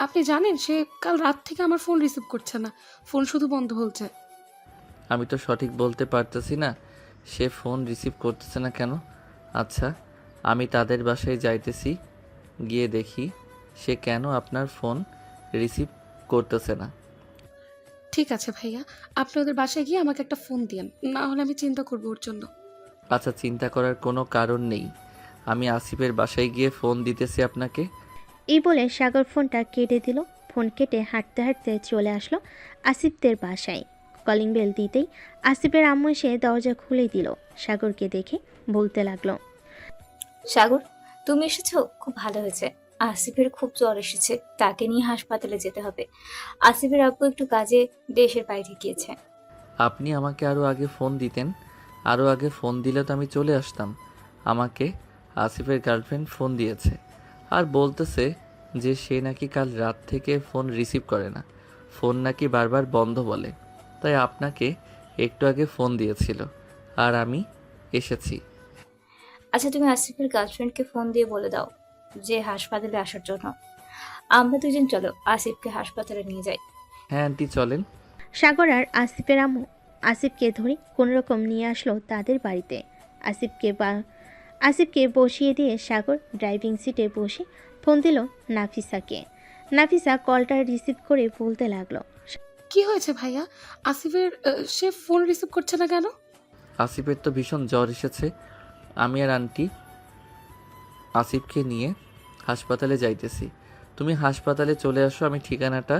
আপনি জানেন সে কাল রাত থেকে আমার ফোন রিসিভ করছে না, ফোন শুধু বন্ধ হচ্ছে। আমি তো সঠিক বলতে পারতেছি না সে ফোন রিসিভ করতেছে না কেন। আচ্ছা, আমি তাদের বাসায় যাইতেছি, গিয়ে দেখি সে কেন আপনার ফোন রিসিভ করতেছে না। ঠিক আছে ভাইয়া, আপনি ওদের বাসায় গিয়ে আমাকে একটা ফোন দিন, না হলে আমি চিন্তা করবো ওর জন্য। আচ্ছা, চিন্তা করার কোনো কারণ নেই, আমি আসিফের বাসায় গিয়ে ফোন দিতেছি আপনাকে। এই বলে সাগর ফোনটা কেটে দিল। ফোন কেটে হাঁটতে হাঁটতে চলে আসলো আসিফদের বাসায়। কলিং বেল দিতেই আসিফের আম্মু এসে দরজা খুলে দিল। সাগরকে দেখে বলতে লাগলো, সাগর, তুমি এসেছো, খুব ভালো হয়েছে। আসিফের খুব জ্বর এসেছে, তাকে নিয়ে হাসপাতালে যেতে হবে। আসিফের আব্বু একটু কাজে দেশের বাইরে গিয়েছে। আপনি আমাকে আরও আগে ফোন দিতেন, আরও আগে ফোন দিলে তো আমি চলে আসতাম। আমাকে আসিফের গার্লফ্রেন্ড ফোন দিয়েছে আর বলতেছে যে সে নাকি কাল রাত থেকে ফোন রিসিভ করে না, ফোন নাকি বারবার বন্ধ বলে, তাই আপনাকে একটু আগে ফোন দিয়েছিল আর আমি এসেছি। আচ্ছা, তুমি আসিফের গার্লফ্রেন্ডকে ফোন দিয়ে বলে দাও যে হাসপাতালে আসার জন্য। আমরা দুজন চলো আসিফকে হাসপাতালে নিয়ে যাই। হ্যাঁ আন্টি, চলেন। সাগর আর আসিফের আম্মু আসিফকে ধরে কোনোরকম নিয়ে আসলো তাদের বাড়িতে। আসিফকে বসিয়ে দিয়ে সাগর ড্রাইভিং সিটে বসে ফোন দিল নাফিসাকে। নাফিসা কলটা রিসিভ করে বলতে লাগলো, কি হয়েছে ভাইয়া? আসিফের সে ফোন রিসিভ করছে না কেন? আসিফের তো ভীষণ জ্বর এসেছে, আমি আর আন্টি আসিফকে নিয়ে হাসপাতালে যাইতেছি। তুমি হাসপাতালে চলে আসো, আমি ঠিকানাটা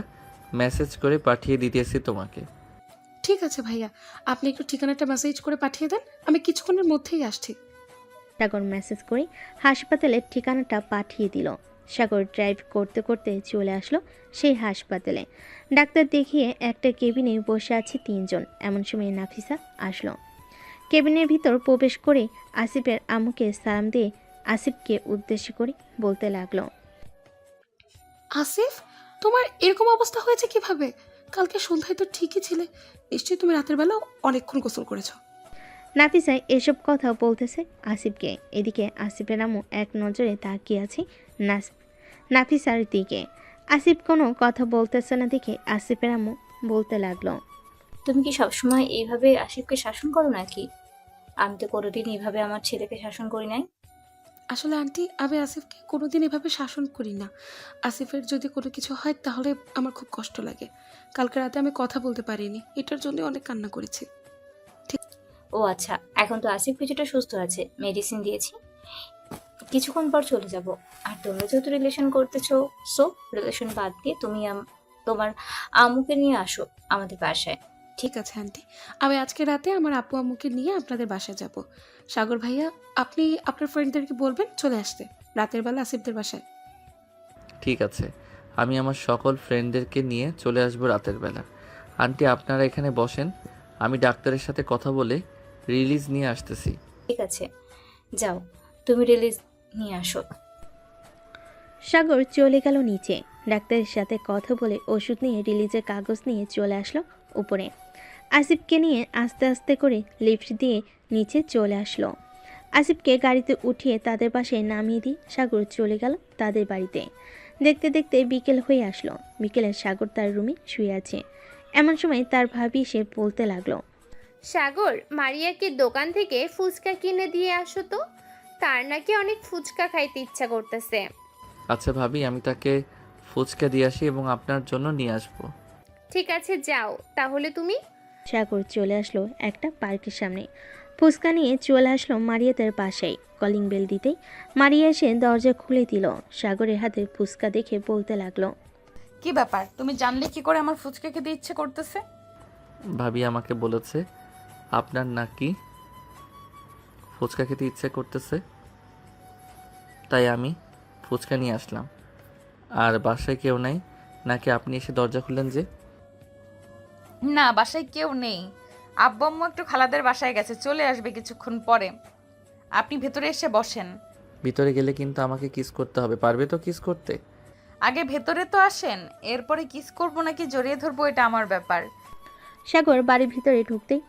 মেসেজ করে পাঠিয়ে দিতেছি তোমাকে। ঠিক আছে ভাইয়া, আপনি একটু ঠিকানাটা মেসেজ করে পাঠিয়ে দেন, আমি কিছুক্ষণের মধ্যেই আসছি। সাগর মেসেজ করে হাসপাতালের ঠিকানাটা পাঠিয়ে দিল। সাগর ড্রাইভ করতে করতে চলে আসলো সেই হাসপাতালে। ডাক্তার দেখিয়ে একটা কেবিনে বসে আছে 3 জন। এমন সময় নাফিসা আসলো। কেবিনের ভিতর প্রবেশ করে আসিফের আম্মুকে সালাম দিয়ে আসিফকে উদ্দেশ্য করে বলতে লাগলো, আসিফ, তোমার এরকম অবস্থা হয়েছে কিভাবে? কালকে সন্ধ্যায় তো ঠিকই ছিলে, নিশ্চয়ই তুমি রাতের বেলা অনেকক্ষণ গোসল করেছো। নাফিসা এসব কথা বলতেছে আসিফকে। এদিকে আসিফের আম্মু এক নজরে তাকিয়ে আছে নাফিসার দিকে। আসিফ কোনো কথা বলতেছে না দেখে আসিফের আম্মু বলতে লাগলো, তুমি কি সবসময় এইভাবে আসিফকে শাসন করো নাকি? আমি তো কোনোদিন এইভাবে আমার ছেলেকে শাসন করি নাই। আসলে আন্টি, আমি আসিফকে কোনোদিন এভাবে শাসন করি না। আসিফের যদি কোনো কিছু হয় তাহলে আমার খুব কষ্ট লাগে। কালকে রাতে আমি কথা বলতে পারিনি, এটার জন্য অনেক কান্না করেছি। ও আচ্ছা, এখন তো আসিফ কিছুটা সুস্থ আছে, মেডিসিন দিয়েছি, কিছুক্ষণ পর চলে যাব। আর তোমরা যেহেতু রিলেশন করতেছো, সো রিলেশন বাদ দিয়ে তুমি তোমার আম্মুকে নিয়ে আসো আমাদের বাসায়। ঠিক আছে আন্টি, আমি আজকে রাতে আমার আপু আম্মুকে নিয়ে আপনাদের বাসায় যাব। সাগর ভাইয়া, আপনি আপনার ফ্রেন্ডদেরকে বলবেন চলে আসতে রাতের বেলা আসিফদের বাসায়। ঠিক আছে, আমি আমার সকল ফ্রেন্ডদেরকে নিয়ে চলে আসবো রাতের বেলা। আন্টি আপনারা এখানে বসেন, আমি ডাক্তারের সাথে কথা বলে রিলিজ নিয়ে আসতেছি। ঠিক আছে, যাও তুমি রিলিজ নিয়ে আসো। সাগর চলে গেল নিচে। ডাক্তারের সাথে কথা বলে ওষুধ নিয়ে রিলিজের কাগজ নিয়ে চলে আসলো উপরে। আসিফকে নিয়ে আস্তে আস্তে করে লিফট দিয়ে নিচে চলে আসলো। আসিফকে গাড়িতে উঠিয়ে তাদের বাসায় নামিয়ে দিয়ে সাগর চলে গেল তাদের বাড়িতে। দেখতে দেখতে বিকেল হয়ে আসলো। বিকেলে সাগর তার রুমে শুয়ে আছে। এমন সময় তার ভাবি সে বলতে লাগলো, সাগর, মারিয়াকে দোকান থেকে ফুচকা কিনে দিয়ে আসো তো, তার নাকি অনেক ফুচকা খাইতে ইচ্ছা করতেছে। আচ্ছা ভাবি, আমি তাকে ফুচকা দিয়ে আসি এবং আপনার জন্য নিয়ে আসবো। ঠিক আছে, যাও তাহলে তুমি। সাগর চলে আসলো একটা পার্কের সামনে। ফুচকা নিয়ে চলে আসলো মারিয়াদের বাসায়। কলিং বেল দিতেই মারিয়া এসে দরজা খুলে দিল। সাগরের হাতে ফুচকা দেখে বলতে লাগলো, কি ব্যাপার, তুমি জানলে কি করে আমার ফুচকা খেতে ইচ্ছে করতেছে? ভাবি আমাকে বলেছে আপনার নাকি ফুচকা খেতে ইচ্ছে করতেছে, তাই আমি ফুচকা নিয়ে আসলাম। আর বাসায় কেউ নাই নাকি আপনি এসে দরজা খুললেন যে? না, বাসায় কেউ নেই। আব্বু আম্মু একটু খালাদের বাসায় গেছে, চলে আসবে কিছুক্ষণ পরে। আপনি ভেতরে এসে বসেন। ভিতরে গেলে কিন্তু আমাকে কিস করতে হবে, পারবে তো কিস করতে? আগে ভেতরে তো আসেন, এরপরে কিস করবো নাকি জড়িয়ে ধরবো এটা আমার ব্যাপার। সাগর বাড়ির ভিতরে ঢুকতেই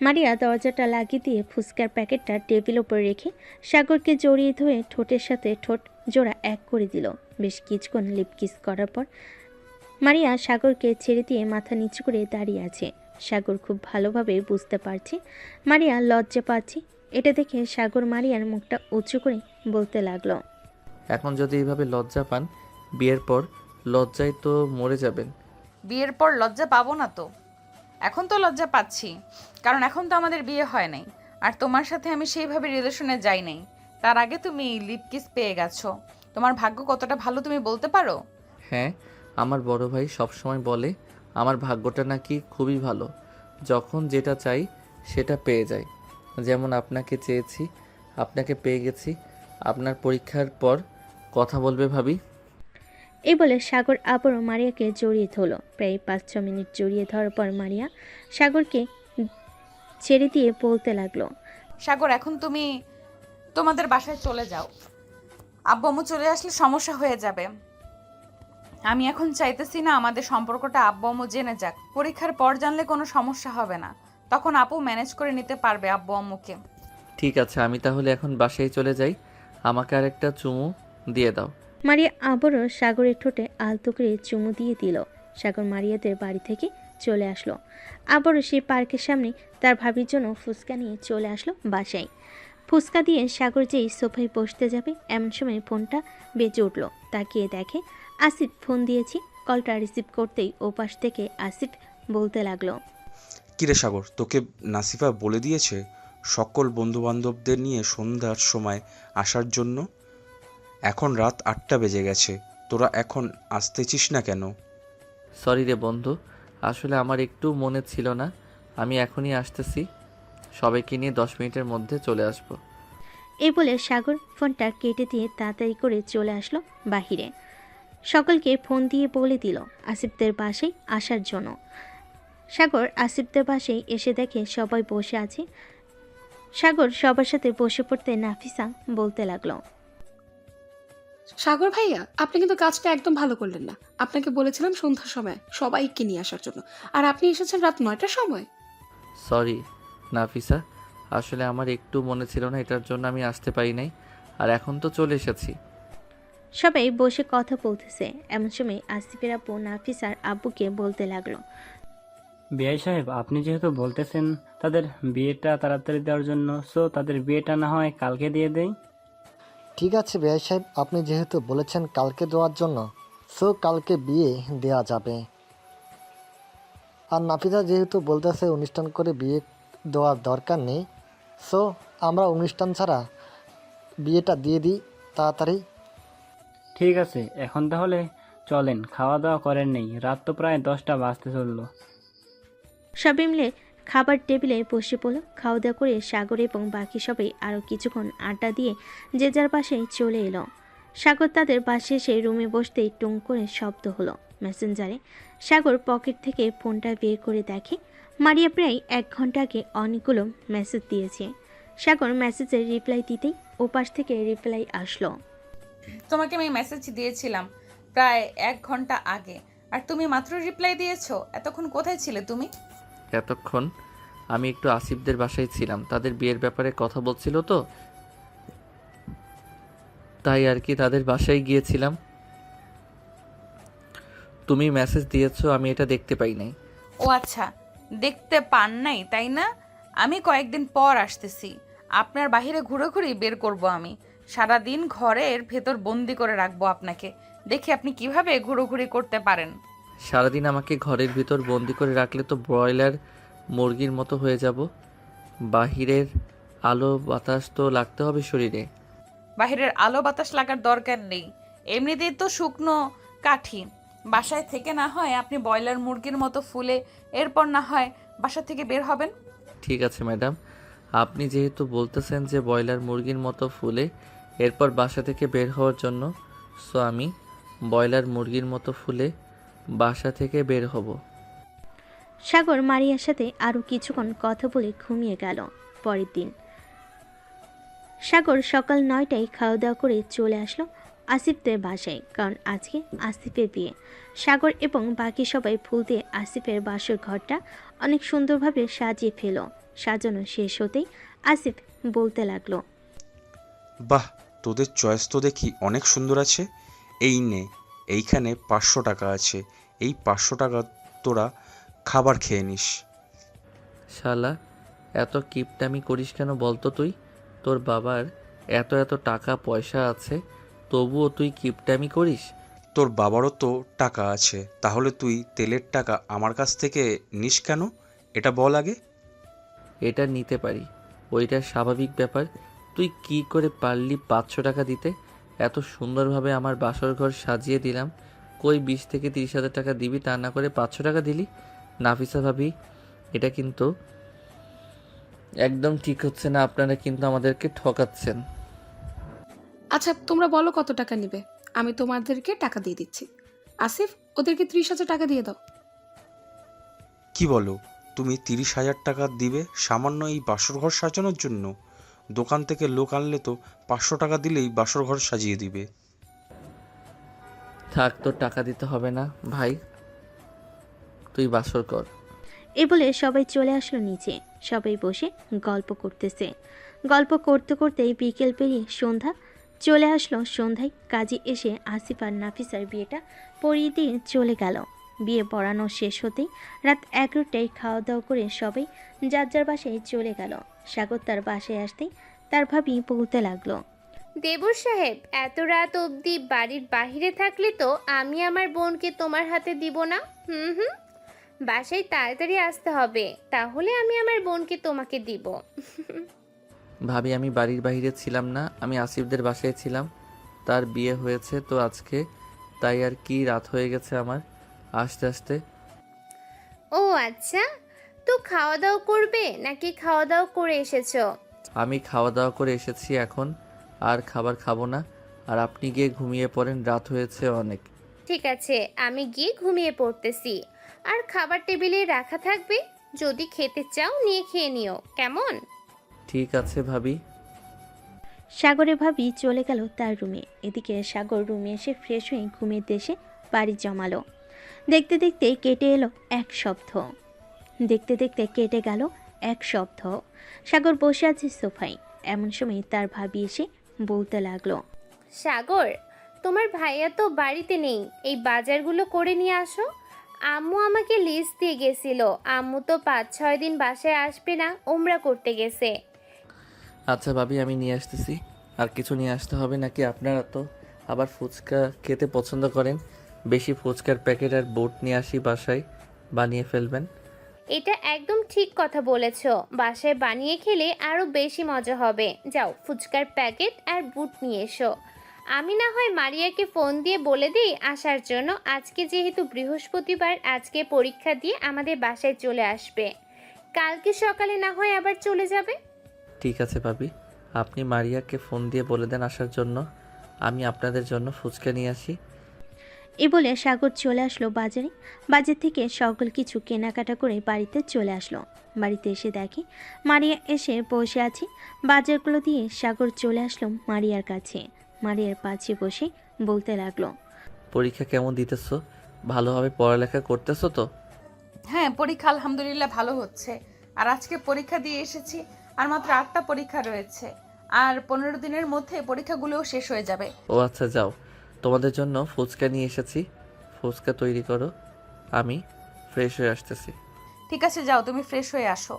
মারিয়া দরজাটা লাগিয়ে দিয়ে ফুচকার প্যাকেটটা টেবিল উপরে রেখে সাগরকে জড়িয়ে ধরে ঠোঁটের সাথে ঠোঁট জোড়া এক করে দিল। বেশ কিছুক্ষণ লিপ কিস করার পর মারিয়া সাগরকে ছেড়ে দিয়ে মাথা নিচু করে দাঁড়িয়ে আছে। সাগর খুব ভালোভাবে বুঝতে পারছে মারিয়া লজ্জা পাচ্ছে। এটা দেখে সাগর মারিয়ার মুখটা উঁচু করে বলতে লাগলো, এখন যদি এইভাবে লজ্জা পান, বিয়ের পর লজ্জায় তো মরে যাবেন। বিয়ের পর লজ্জা পাবো না তো? এখন তো লজ্জা পাচ্ছি, কারণ এখন তো আমাদের বিয়ে হয় নাই, আর তোমার সাথে আমি সেইভাবে রিলেশনে যাই নাই। তার আগে তুমি লিপ কিস পেয়ে গেছো। তোমার ভাগ্য কতটা ভালো তুমি বলতে পারো? হ্যাঁ, আমার বড় ভাই সবসময় বলে আমার ভাগ্যটা নাকি খুবই ভালো, যখন যেটা চাই সেটা পেয়ে যাই। যেমন আপনাকে চেয়েছি, আপনাকে পেয়ে গেছি। আপনার পরীক্ষার পর কথা বলবে ভাবি। এই বলে সাগর আবারও মারিয়াকে জড়িয়ে ধরল। প্রায় 5-6 মিনিট জড়িয়ে ধরার পর মারিয়া সাগরকে ছেড়ে দিয়ে বলতে লাগলো, সাগর, এখন তুমি তোমাদের বাসায় চলে যাও। আব্বু আম্মু চলে আসলে সমস্যা হয়ে যাবে। আমি এখন চাইতেছি না আমাদের সম্পর্কটা আব্বু আম্মু জেনে যাক। পরীক্ষার পর জানলে কোনো সমস্যা হবে না, তখন আপু ম্যানেজ করে নিতে পারবে আব্বু আম্মুকে। ঠিক আছে, আমি তাহলে এখন বাসায় চলে যাই। আমাকে আরেকটা চুমু দিয়ে দাও। মারিয়া আবারও সাগরের ঠোঁটে আলতো করে চুমু দিয়ে দিল। সাগর মারিয়াদের বাড়ি থেকে চলে আসলো। আবারও সেই পার্কের সামনে তার ভাবির জন্য ফুচকা নিয়ে চলে আসলো বাসায়। ফুচকা দিয়ে সাগর যেই সোফায় বসতে যাবে এমন সময় ফোনটা বেজে উঠল। তাকিয়ে দেখে আসিফ ফোন দিয়েছি। কলটা রিসিভ করতেই ওপাশ থেকে আসিফ বলতে লাগলো, কিরে সাগর, তোকে নাসিফা বলে দিয়েছে সকল বন্ধুবান্ধবদের নিয়ে সন্ধ্যার সময় আসার জন্য? এখন রাত 8টা বেজে গেছে, তোরা এখন আসতেছিস না কেন? সরি রে বন্ধু, আসলে আমার একটু মনে ছিল না। আমি এখনই আসতেছি, সবাইকে নিয়ে 10 মিনিটের মধ্যে চলে আসবো। এই বলে সাগর ফোনটা কেটে দিয়ে তাড়াতাড়ি করে চলে আসলো বাহিরে। সকলকে ফোন দিয়ে বলে দিল আসিফদের বাসায় আসার জন্য। সাগর আসিফদের বাসায় এসে দেখে সবাই বসে আছে। সাগর সবার সাথে বসে পড়তে নাফিসা বলতে লাগলো, সাগর ভাইয়া, আপনি কিন্তু কাজটা একদম ভালো করলেন না। আপনাকে বলেছিলাম সন্ধ্যার সময় সবাইকে নিয়ে আসার জন্য, আর আপনি এসেছেন রাত 9টার সময়। সরি নাফিসা, আসলে আমার একটু মনে ছিল না, এটার জন্য আমি আসতে পারি নাই। আর এখন তো চলে এসেছি। সবাই বসে কথা বলতেছে। এমন সময় আসিফের আপু নাফিসার আব্বুকে বলতে লাগলো, বিআই সাহেব, আপনি যেহেতু বলতেছেন তাদের বিয়েটা তাড়াতাড়ি দেওয়ার জন্য, সো তাদের বিয়েটা না হয় কালকে দিয়ে দেই। ঠিক আছে বেয়াই সাহেব, আপনি যেহেতু বলেছেন কালকে দেওয়ার জন্য, সো কালকে বিয়ে দেওয়া যাবে। আর নাফিসা যেহেতু বলতেছে অনুষ্ঠান করে বিয়ে দেওয়ার দরকার নেই, সো আমরা অনুষ্ঠান ছাড়া বিয়েটা দিয়ে দিই তাড়াতাড়ি। ঠিক আছে, এখন তাহলে চলেন, খাওয়া দাওয়া করেন নেই, রাত তো প্রায় 10টা বাজতে চললো। সবাই মিলে খাবার টেবিলে বসে পড়ল। খাওয়া দাওয়া করে সাগর এবং বাকি সবাই আরও কিছুক্ষণ আড্ডা দিয়ে যে যার বাসায় চলে এলো। সাগর তাদের বাসে এসে রুমে বসতেই টুং করে শব্দ হলো মেসেঞ্জারে। সাগর পকেট থেকে ফোনটা বের করে দেখে মারিয়া প্রায় 1 ঘন্টা আগে অনেকগুলো মেসেজ দিয়েছে। সাগর মেসেজের রিপ্লাই দিতেই ওপাশ থেকে রিপ্লাই আসলো। তোমাকে আমি মেসেজ দিয়েছিলাম প্রায় 1 ঘন্টা আগে, আর তুমি মাত্র রিপ্লাই দিয়েছো। এতক্ষণ কোথায় ছিলে তুমি? এতক্ষণ আমি একটু আসিফদের বাসায় ছিলাম, তাদের বিয়ের ব্যাপারে কথা বলছিল তো, তাই আর কি তাদের বাসায় গিয়েছিলাম। তুমি মেসেজ দিয়েছো, আমি এটা দেখতে পাই নাই। ও আচ্ছা, দেখতে পান নাই তাই না? আমি কয়েকদিন পর আসতেছি, আপনার বাহিরে ঘুরে বের করব। আমি সারাদিন ঘরের ভেতর বন্দি করে রাখবো আপনাকে, দেখি আপনি কিভাবে ঘুরোঘুরি করতে পারেন। সারাদিন আমাকে ঘরের ভিতর বন্দি করে রাখলে তো ব্রয়লার মুরগির মতো হয়ে যাব। বাহিরের আলো বাতাস তো লাগতে হবে শরীরে। বাহিরের আলো বাতাস লাগার দরকার নেই, এমনিতেই তো শুকনো কাঠি। বাসায় থেকে না হয় আপনি ব্রয়লার মুরগির মতো ফুলে এরপর না হয় বাসা থেকে বের হবেন। ঠিক আছে ম্যাডাম, আপনি যেহেতু বলতেছেন যে ব্রয়লার মুরগির মতো ফুলে এরপর বাসা থেকে বের হওয়ার জন্য, সো আমি ব্রয়লার মুরগির মতো ফুলে বাসা থেকে বের হব। সাগর মারিয়ার সাথে আরও কিছুক্ষণ কথা বলে ঘুমিয়ে গেল। পরের দিন সাগর সকাল 9টায় খাওয়া দাওয়া করে চলে আসলো আসিফদের বাসায়, কারণ আজকে আসিফের বিয়ে। সাগর এবং বাকি সবাই ফুল দিয়ে আসিফের বাসর ঘরটা অনেক সুন্দরভাবে সাজিয়ে ফেল। সাজানো শেষ হতেই আসিফ বলতে লাগলো, বাহ, তোদের চয়েস তো দেখি অনেক সুন্দর আছে। এই নে, এইখানে 500 টাকা আছে, এই 500 টাকা তোরা খাবার খেয়ে নিস। শালা, এত কিপটামি করিস কেন বলতো তুই? তোর বাবার এত এত টাকা পয়সা আছে, তবুও তুই কিপটামি করিস? তোর বাবারও তো টাকা আছে, তাহলে তুই তেলের টাকা আমার কাছ থেকে নিস কেন? এটা বল আগে। এটা নিতে পারি, ওইটা স্বাভাবিক ব্যাপার। তুই কি করে পারলি 500 টাকা দিতে? এত সুন্দরভাবে আমার বাসর ঘর সাজিয়ে দিলাম, কই 20 থেকে 30 হাজার টাকা দিবি, তা না করে 500 টাকা দিলি? নাফিসা ভাবি, এটা কিন্তু একদম ঠিক হচ্ছে না, আপনারা কিন্তু আমাদেরকে ঠকাচ্ছেন। আচ্ছা তোমরা বলো কত টাকা নিবে, আমি তোমাদেরকে টাকা দিয়ে দিচ্ছি। আসিফ, ওদেরকে 30,000 টাকা দিয়ে দাও। কি বলো, তুমি 30,000 টাকা দিবে সামান্য এই বাসর ঘর সাজানোর জন্য? দোকান থেকে লোক আনলে তো 500 টাকা দিলেই বাসর ঘর সাজিয়ে দিবে। থাক, তোর টাকা দিতে হবে না ভাই, তুই বাসর কর। এ বলে সবাই চলে আসলো নিচে। সবাই বসে গল্প করতেছে। গল্প করতে করতেই বিকেল পেরিয়ে সন্ধ্যা চলে আসলো। সন্ধ্যায় কাজী এসে আসিফ আর নাফিসার বিয়েটা পড়িয়ে দিয়ে চলে গেল। বিয়ে পড়ানো শেষ হতেই রাত 11টায় খাওয়া দাওয়া করে সবাই যার যার বাসায় চলে গেল। সাগর তার বাসায় আসতেই তার ভাবি বলতে লাগলো, দেবর সাহেব, এত রাত অবধি বাড়ির বাহিরে থাকলে তো আমি আমার বোনকে তোমার হাতে দিব না। হুম, বাসায় তাড়াতাড়ি আসতে হবে, তাহলে আমি আমার বোনকে তোমাকে দিব। ভাবি, আমি বাড়ির বাইরে ছিলাম না, আমি আসিফদের বাসায় ছিলাম। তার বিয়ে হয়েছে তো আজকে, তাই আর কি রাত হয়ে গেছে আমার আসতে আসতে। ও আচ্ছা, তো খাওয়া দাওয়া করবে নাকি খাওয়া দাওয়া করে এসেছো? আমি খাওয়া দাওয়া করে এসেছি, এখন আর খাবার খাবো না। আর আপনি গিয়ে ঘুমিয়ে পড়েন, রাত হয়েছে অনেক। ঠিক আছে, আমি গিয়ে ঘুমিয়ে পড়তেছি। আর খাবার টেবিলে রাখা থাকবে, যদি খেতে চাও নিয়ে খেয়ে নিও, কেমন? ঠিক আছে ভাবি। সাগরের ভাবি চলে গেল তার রুমে। এদিকে সাগর রুমে এসে ফ্রেশ হয়ে ঘুমের দেশে বাড়ি জমালো। দেখতে দেখতে কেটে এলো 1 সপ্তাহ। দেখতে দেখতে কেটে গেল 1 সপ্তাহ। সাগর বসে আছে সোফায়। এমন সময় তার ভাবি এসে বলতে লাগলো, সাগর, তোমার ভাইয়া তো বাড়িতে নেই, এই বাজারগুলো করে নিয়ে আসো। আম্মু আমাকে লিস্ট দিয়ে গেছিল, আম্মু তো 5-6 দিন বাসায় আসবে না, ওমরা করতে গেছে। আচ্ছা ভাবি, আমি নিয়ে আসতেছি। আর কিছু নিয়ে আসতে হবে নাকি? আপনারা তো আবার ফুচকা খেতে পছন্দ করেন। বেশি ফুচকার প্যাকেট আর বুট নিয়ে আসি, বাসায় বানিয়ে ফেলবেন। এটা একদম ঠিক কথা বলেছো, বাসায় বানিয়ে খেলে আরো বেশি মজা হবে। যাও ফুচকার প্যাকেট আর বুট নিয়ে এসো। আমি না হয় মারিয়াকে ফোন দিয়ে বলে দিই আসার জন্য। আজকে যেহেতু বৃহস্পতিবার, আজকে পরীক্ষা দিয়ে আমাদের বাসায় চলে আসবে। কালকে সকালে না হয় আবার চলে যাবে। ঠিক আছে ভাবি, আপনি মারিয়াকে ফোন দিয়ে বলে দেন আসার জন্য। আমি আপনাদের জন্য ফুচকা নিয়ে আসি। এ বলে সাগর চলে আসলো বাজারে। বাজার থেকে সকল কিছু কেনাকাটা করে বাড়িতে চলে আসলো। বাড়িতে এসে দেখে মারিয়া এসে বসে আছে। বাজারগুলো দিয়ে সাগর চলে আসলো মারিয়ার কাছে। মারিয়ার পাশে বসে বলতে লাগলো, পরীক্ষা কেমন দিতেছো? ভালোভাবে পড়ালেখা করতেছো তো? হ্যাঁ, পরীক্ষা আলহামদুলিল্লাহ ভালো হচ্ছে। আর আজকে পরীক্ষা দিয়ে এসেছি, আর মাত্র 8টা পরীক্ষা রয়েছে। আর 15 দিনের মধ্যে পরীক্ষাগুলোও শেষ হয়ে যাবে। ও আচ্ছা, যাও, তোমাদের জন্য ফুচকা নিয়ে এসেছি। ফুচকা তৈরি করো, আমি ফ্রেশ হয়ে আসতেছি। ঠিক আছে, যাও, তুমি ফ্রেশ হয়ে আসো।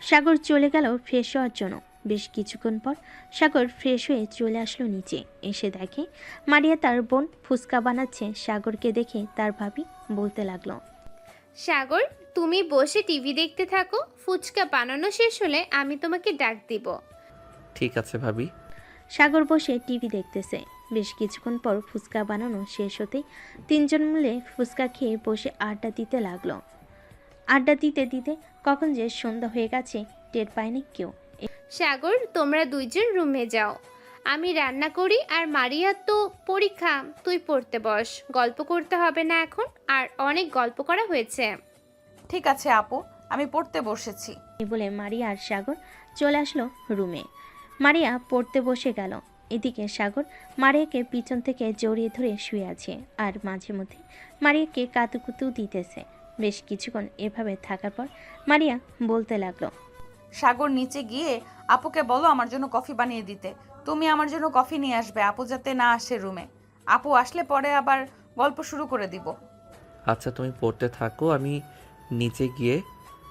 সাগর চলে গেল ফ্রেশ হওয়ার জন্য। বেশ কিছুক্ষণ পর সাগর ফ্রেশ হয়ে চলে আসলো নিচে। এসে দেখে মারিয়া তার বোন ফুচকা বানাচ্ছে। সাগরকে দেখে তার ভাবি বলতে লাগলো, সাগর, তুমি বসে টিভি দেখতে থাকো, ফুচকা বানানো শেষ হলে আমি তোমাকে ডাক দিব। ঠিক আছে ভাবি। সাগর বসে টিভি দেখতেছে। বেশ কিছুক্ষণ পর ফুচকা বানানো শেষ হতেই তিনজন মিলে ফুচকা খেয়ে বসে আড্ডা দিতে লাগলো। আড্ডা দিতে দিতে কখন যে সন্ধ্যা হয়ে গেছে টের পায়নি কেউ। সাগর, তোমরা দুইজন রুমে যাও, আমি রান্না করি। আর মারিয়া তো পরীক্ষা, তুই পড়তে বস। গল্প করতে হবে না এখন, আর অনেক গল্প করা হয়েছে। ঠিক আছে আপু, আমি পড়তে বসেছি। এই বলে মারিয়া আর সাগর চলে আসলো রুমে। মারিয়া পড়তে বসে গেল। এদিকে সাগর মারিয়াকে পিছন থেকে জড়িয়ে ধরে শুয়ে আছে, আর মাঝে মধ্যে মারিয়াকে কাতুকুতু দিতেছে। বেশ কিছুক্ষণ এভাবে থাকার পর মারিয়া বলতে লাগলো, সাগর, নিচে গিয়ে আপুকে বলো আমার জন্য কফি বানিয়ে দিতে। তুমি আমার জন্য কফি নিয়ে আসবে, আপু যাতে না আসে রুমে। আপু আসলে পরে আবার গল্প শুরু করে দিব। আচ্ছা, তুমি পড়তে থাকো, আমি নিচে গিয়ে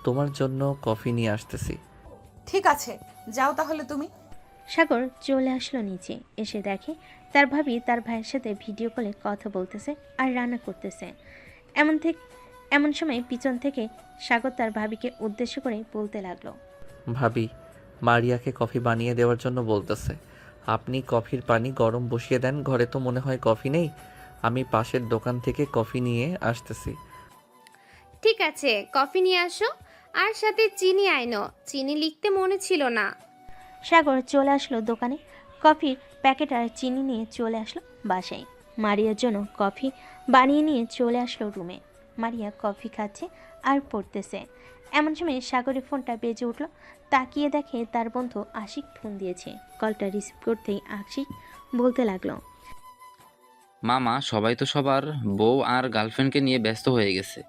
তোমার জন্য কফি নিয়ে আসতেছি। ঠিক আছে, যাও তাহলে তুমি। সাগর চলে আসলো নিচে। এসে দেখে তার ভাবি তার ভাইয়ের সাথে ভিডিও কলে কথা বলতেছে আর রান্না করতেছে। এমন সময় পিছন থেকে সাগর তার ভাবিকে উদ্দেশ্য করে বলতে লাগলো, ভাবি, মারিয়াকে কফি বানিয়ে দেওয়ার জন্য বলতেছে। আপনি কফির পানি গরম বসিয়ে দেন। ঘরে তো মনে হয় কফি নেই। আমি পাশের দোকান থেকে কফি নিয়ে আসতেছি। ঠিক আছে, কফি নিয়ে আসো, আর সাথে চিনি আইনো। চিনি লিখতে মনে ছিল না। সাগর চলে আসলো দোকানে। কফির প্যাকেট আর চিনি নিয়ে চলে আসলো বাসায়। মারিয়ার জন্য কফি বানিয়ে নিয়ে চলে আসলো রুমে। মারিয়া কফি খাচ্ছে আর পড়তেছে। এমন সময় সাগরের ফোনটা বেজে উঠলো। তাকিয়ে দেখে তার বন্ধু আশিক ফোন দিয়েছে। কলটা রিসিভ করতেই আশিক বলতে লাগলো, মামা, সবাই তো সবার বউ আর গার্লফ্রেন্ডকে নিয়ে ব্যস্ত হয়ে গেছে।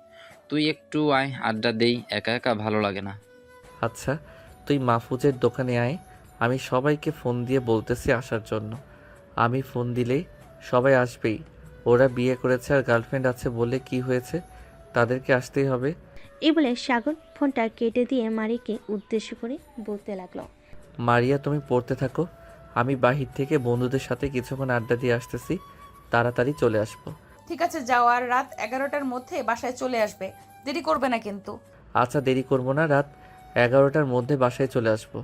তুই একটু আয়, আড্ডা দেই, একা একা ভালো লাগে না। আচ্ছা, তুই মাহফুজের দোকানে আয়, আমি সবাইকে ফোন দিয়ে বলতেছি আসার জন্য। আমি ফোন দিলেই সবাই আসবেই। ওরা বিয়ে করেছে আর গার্লফ্রেন্ড আছে বলে কি হয়েছে, তাদেরকে আসতেই হবে। এই বলে সাগর ফোনটা কেটে দিয়ে মারিয়াকে উদ্দেশ্য করে বলতে লাগলো, মারিয়া, তুমি পড়তে থাকো, আমি বাহির থেকে বন্ধুদের সাথে কিছুক্ষণ আড্ডা দিয়ে আসতেছি। তাড়াতাড়ি চলে আসবো। ঠিক আছে, যাও, আর রাত 11টার মধ্যে বাসায় চলে আসবে। দেরি করবে না কিন্তু। আচ্ছা, দেরি করবো না, রাত 11টার মধ্যে বাসায় চলে আসবো।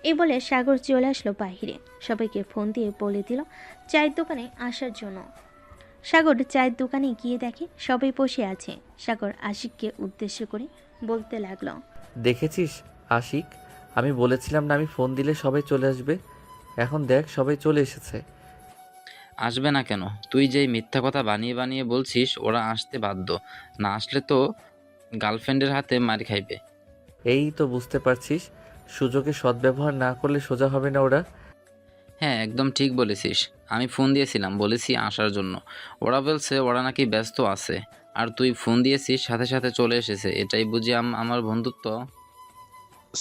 এই বলে সাগর চলে আসলো বাহিরে। সবাইকে ফোন দিয়ে বলে দিল চায়ের দোকানে আসার জন্য। সাগর চায়ের দোকানে গিয়ে দেখে সবাই বসে আছে। সাগর আশিককে উদ্দেশ্য করে বলতে লাগলো, দেখেছিস আশিক, আমি বলেছিলাম না আমি ফোন দিলে সবাই চলে আসবে। এখন দেখ সবাই চলে এসেছে। আসবে না কেন? তুই যেই মিথ্যা কথা বানিয়ে বানিয়ে বলছিস ওরা আসতে বাধ্য। না আসলে তো গার্লফ্রেন্ডের হাতে মার খাইবে। এই তো বুঝতে পারছিস, সুযোগে সদ্ব্যবহার না করলে সোজা হবে না ওরা। হ্যাঁ, একদম ঠিক বলেছিস। আমি ফোন দিয়েছিলাম, বলেছি আসার জন্য। ওরা বলছে ওরা নাকি ব্যস্ত আছে, আর তুই ফোন দিয়েছিস সাথে সাথে চলে এসেছে। এটাই বুঝি আমার বন্ধুত্ব?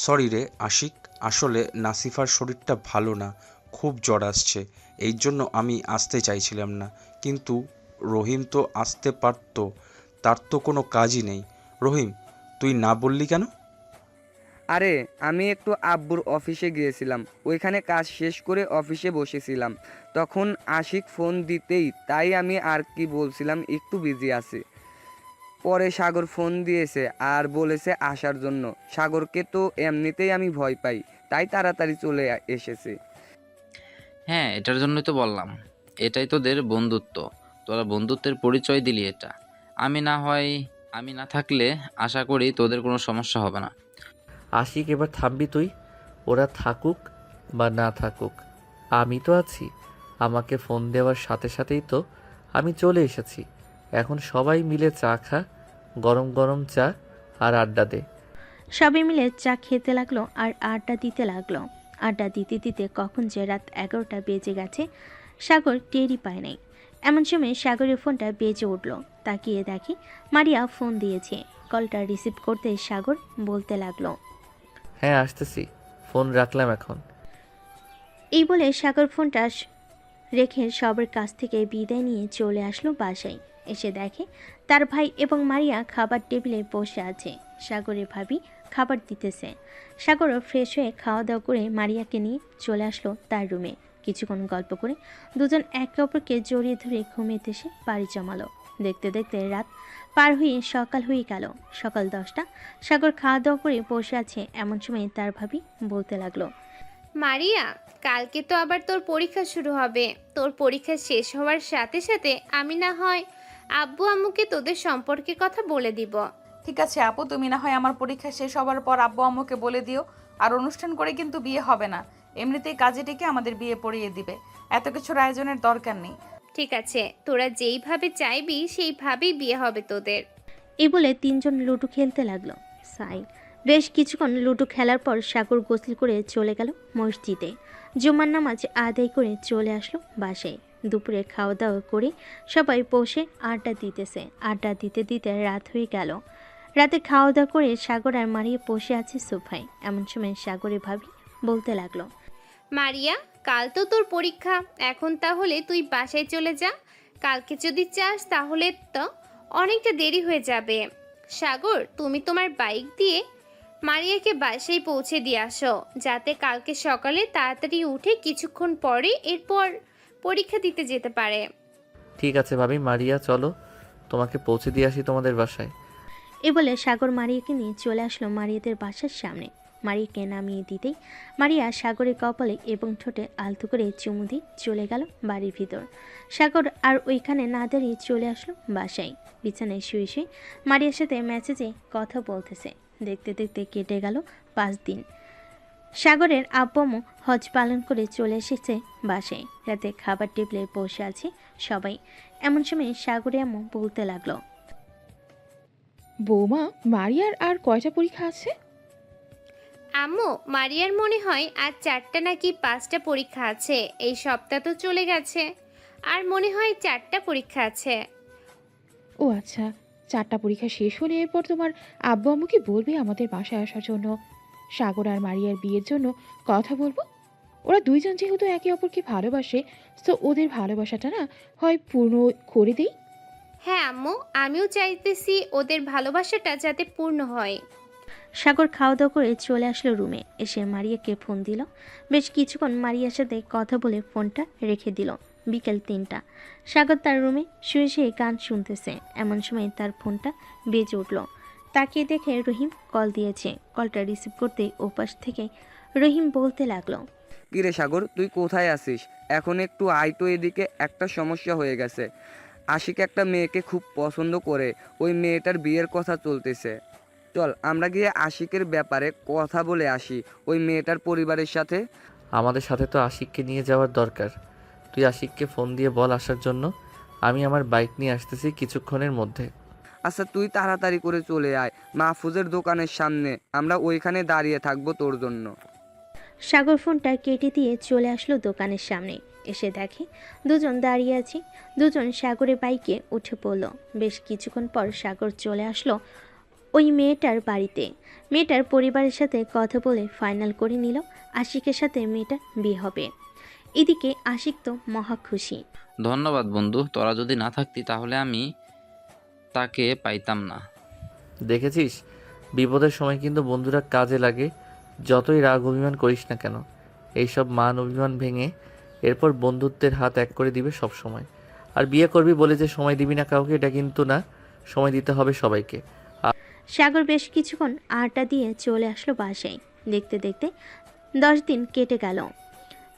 সরি রে আশিক, আসলে নাসিফার শরীরটা ভালো না, খুব জ্বর আসছে, এই জন্য আমি আসতে চাইছিলাম না। কিন্তু রহিম তো আসতে পারতো, তার তো কোনো কাজই নেই। রহিম, তুই না বললি কেন? আরে আমি একটু আব্বুর অফিসে গিয়েছিলাম, ওইখানে কাজ শেষ করে অফিসে বসেছিলাম, তখন আশিক ফোন দিতেই, তাই আমি আর কি বলছিলাম একটু বিজি আছি। পরে সাগর ফোন দিয়েছে আর বলেছে আসার জন্য। সাগরকে তো এমনিতেই আমি ভয় পাই, তাই তাড়াতাড়ি চলে এসেছি। হ্যাঁ, এটার জন্যই তো বললাম, এটাই তোদের বন্ধুত্ব। তোরা বন্ধুত্বের পরিচয় দিলি এটা। আমি না থাকলে আশা করি তোদের কোনো সমস্যা হবে না। আশিক, এবার থামবি তুই? ওরা থাকুক বা না থাকুক, আমি তো আছি। আমাকে ফোন দেওয়ার সাথে সাথেই তো আমি চলে এসেছি। এখন সবাই মিলে চা খা, গরম গরম চা, আর আড্ডা দে। সবাই মিলে চা খেতে লাগলো আর আড্ডা দিতে লাগলো। আড্ডা দিতে দিতে কখন যে রাত 11টা বেজে গেছে সাগর টেরই পায় নাই। এমন সময় সাগরের ফোনটা বেজে উঠল। তাকিয়ে দেখি মারিয়া ফোন দিয়েছে। কলটা রিসিভ করতে সাগর বলতে লাগলো, হ্যাঁ আসতেছি, ফোন রাখলাম এখন। এই বলে সাগর ফোনটা রেখে সবার কাছ থেকে বিদায় নিয়ে চলে আসলো বাসায়। এসে দেখে তার ভাই এবং মারিয়া খাবার টেবিলে বসে আছে। সাগরের ভাবি খাবার দিতেছে। সাগরও ফ্রেশ হয়ে খাওয়া দাওয়া করে মারিয়াকে নিয়ে চলে আসলো তার রুমে। কিছুক্ষণ গল্প করে দুজন একে অপরকে জড়িয়ে ধরে ঘুমিয়ে এসে পাড়ি জমালো। দেখতে দেখতে রাত পার হয়ে সকাল হয়ে গেল। সকাল 10টা। সাগর খাওয়া দাওয়া করে বসে আছে। এমন সময় তার ভাবি বলতে লাগলো, মারিয়া, কালকে তো আবার তোর পরীক্ষা শুরু হবে। তোর পরীক্ষা শেষ হওয়ার সাথে সাথে আমি না হয় আব্বু আম্মুকে তোদের সম্পর্কে কথা বলে দিব। ঠিক আছে আপু, তুমি না হয় আমার পরীক্ষা শেষ হওয়ার পর আব্বু আম্মুকে বলে দিও। আর অনুষ্ঠান করে কিন্তু বিয়ে হবে না, এমনিতেই কাজে ডেকে আমাদের বিয়ে পড়িয়ে দিবে। এত কিছুর আয়োজনের দরকার নেই। ঠিক আছে, তোরা যেইভাবে চাইবি সেইভাবেই বিয়ে হবে তোদের। এই বলে তিনজন লুডো খেলতে লাগলো। বেশ কিছুক্ষণ লুডো খেলার পর সাগর গোসল করে চলে গেল মসজিদে। জুমার নামাজ আদায় করে চলে আসলো বাসায়। দুপুরে খাওয়া দাওয়া করে সবাই বসে আড্ডা দিতেছে। আড্ডা দিতে দিতে রাত হয়ে গেল। রাতে খাওয়া দাওয়া করে সাগর আর মারিয়া বসে আছে সোফায়। এমন সময় সাগরের ভাবি বলতে লাগলো, মারিয়া, কাল তো তোর পরীক্ষা, এখন তাহলে তুই বাসায় চলে যা। কালকে যদি চাস তাহলে তো অনেকটা দেরি হয়ে যাবে। সাগর, তুমি তোমার বাইক দিয়ে মারিয়াকে বাসায় পৌঁছে দিয়ে আসো, যাতে কালকে সকালে তাড়াতাড়ি উঠে কিছুক্ষণ পরে এরপর পরীক্ষা দিতে যেতে পারে। ঠিক আছে ভাবি, মারিয়া চলো তোমাকে পৌঁছে দিয়ে আসি তোমাদের বাসায়। এ বলে সাগর মারিয়াকে নিয়ে চলে আসলো মারিয়াদের বাসার সামনে। মারিয়াকে নামিয়ে দিতেই মারিয়া সাগরের কপালে এবং ঠোঁটে আলতো করে চুমু দিয়ে চলে গেল বাড়ির ভিতর। সাগর আর ওইখানে না দাঁড়িয়ে চলে আসলো বাসায়। বিছানায় শুয়ে শুয়ে মারিয়ার সাথে মেসেজে কথা বলতেছে। দেখতে দেখতে কেটে গেল 5 দিন। সাগরের আব্বু হজ পালন করে চলে এসেছে বাসায়। রাতে খাবার টেবিলে বসে আছে সবাই। এমন সময় সাগরে আম্মু বলতে লাগলো, বৌমা, মারিয়ার আর কয়টা পরীক্ষা আছে? আম্মু, মারিয়ার মনে হয় আজ 4টা নাকি 5টা পরীক্ষা আছে। এই সপ্তাহ তো চলে গেছে, আর মনে হয় 4টা পরীক্ষা আছে। ও আচ্ছা, 4টা পরীক্ষা শেষ হলে এরপর তোমার আব্বু আম্মুকে বলবে আমাদের বাসায় আসার জন্য। সাগর আর মারিয়ার বিয়ের জন্য কথা বলবো। ওরা দুইজন যেহেতু একে অপরকে ভালোবাসে, তো ওদের ভালোবাসাটা না হয় পূর্ণ করে দেই। হ্যাঁ আম্মু, আমিও চাইতেছি ওদের ভালোবাসাটা যাতে পূর্ণ হয়। সাগর খাওয়া দাওয়া করে চলে আসলো রুমে। এসে মারিয়াকে ফোন দিল। বেশ কিছুক্ষণ মারিয়ার সাথে কথা বলে ফোনটা রেখে দিল। বিকেল 3টা। সাগর তার রুমে শুয়ে শুয়ে গান শুনতেছে। এমন সময় তার ফোনটা বেজে উঠল। তাকিয়ে দেখে রহিম কল দিয়েছে। কলটা রিসিভ করতে ওপাশ থেকে রহিম বলতে লাগলো, কিরে সাগর, তুই কোথায় আছিস? এখন একটু আয় তো এদিকে, একটা সমস্যা হয়ে গেছে। আশিক একটা মেয়েকে খুব পছন্দ করে, ওই মেয়েটার বিয়ের কথা চলতেছে। চল আমরা গিয়ে আশিকের ব্যাপারে কথা বলে আসি ওই মেয়েটার পরিবারের সাথে। আমাদের সাথে তো আশিককে নিয়ে যাওয়ার দরকার। তুই আশিককে ফোন দিয়ে বল আসার জন্য। আমি আমার বাইক নিয়ে আসতেছি কিছুক্ষণের মধ্যে। আচ্ছা, তুই তাড়াতাড়ি করে চলে আয় মাহফুজের দোকানের সামনে, আমরা ওইখানে দাঁড়িয়ে থাকবো তোর জন্য। সাগর ফোনটা কেটে দিয়ে চলে আসলো দোকানের সামনে। এসে দেখে দুজন দাঁড়িয়ে আছে। দুজন সাগরের বাইকে উঠে পড়ল। বেশ কিছুক্ষণ পর সাগর চলে আসলো ওই মেয়েটার বাড়িতে। মেয়েটার পরিবারের সাথে কথা বলে ফাইনাল করে নিল আশিকের সাথে মেয়েটার বিয়ে হবে। এদিকে আশিক তো মহা খুশি। ধন্যবাদ বন্ধু, তোরা যদি না থাকতি তাহলে আমি তাকে পাইতাম না। দেখেছিস, বিপদের সময় কিন্তু বন্ধুরা কাজে লাগে। যতই রাগ অভিমান করিস না কেন, এইসব মান অভিমান ভেঙে এরপর বন্ধুত্বের হাত এক করে দিবে সব সময়। আর বিয়ে করবি বলে যে সময় দিবি না কাউকে, এটা কিন্তু না, সময় দিতে হবে সবাইকে। সাগর বেশ কিছুক্ষণ আড্ডা দিয়ে চলে আসলো বাসায়। দেখতে দেখতে 10 দিন কেটে গেল।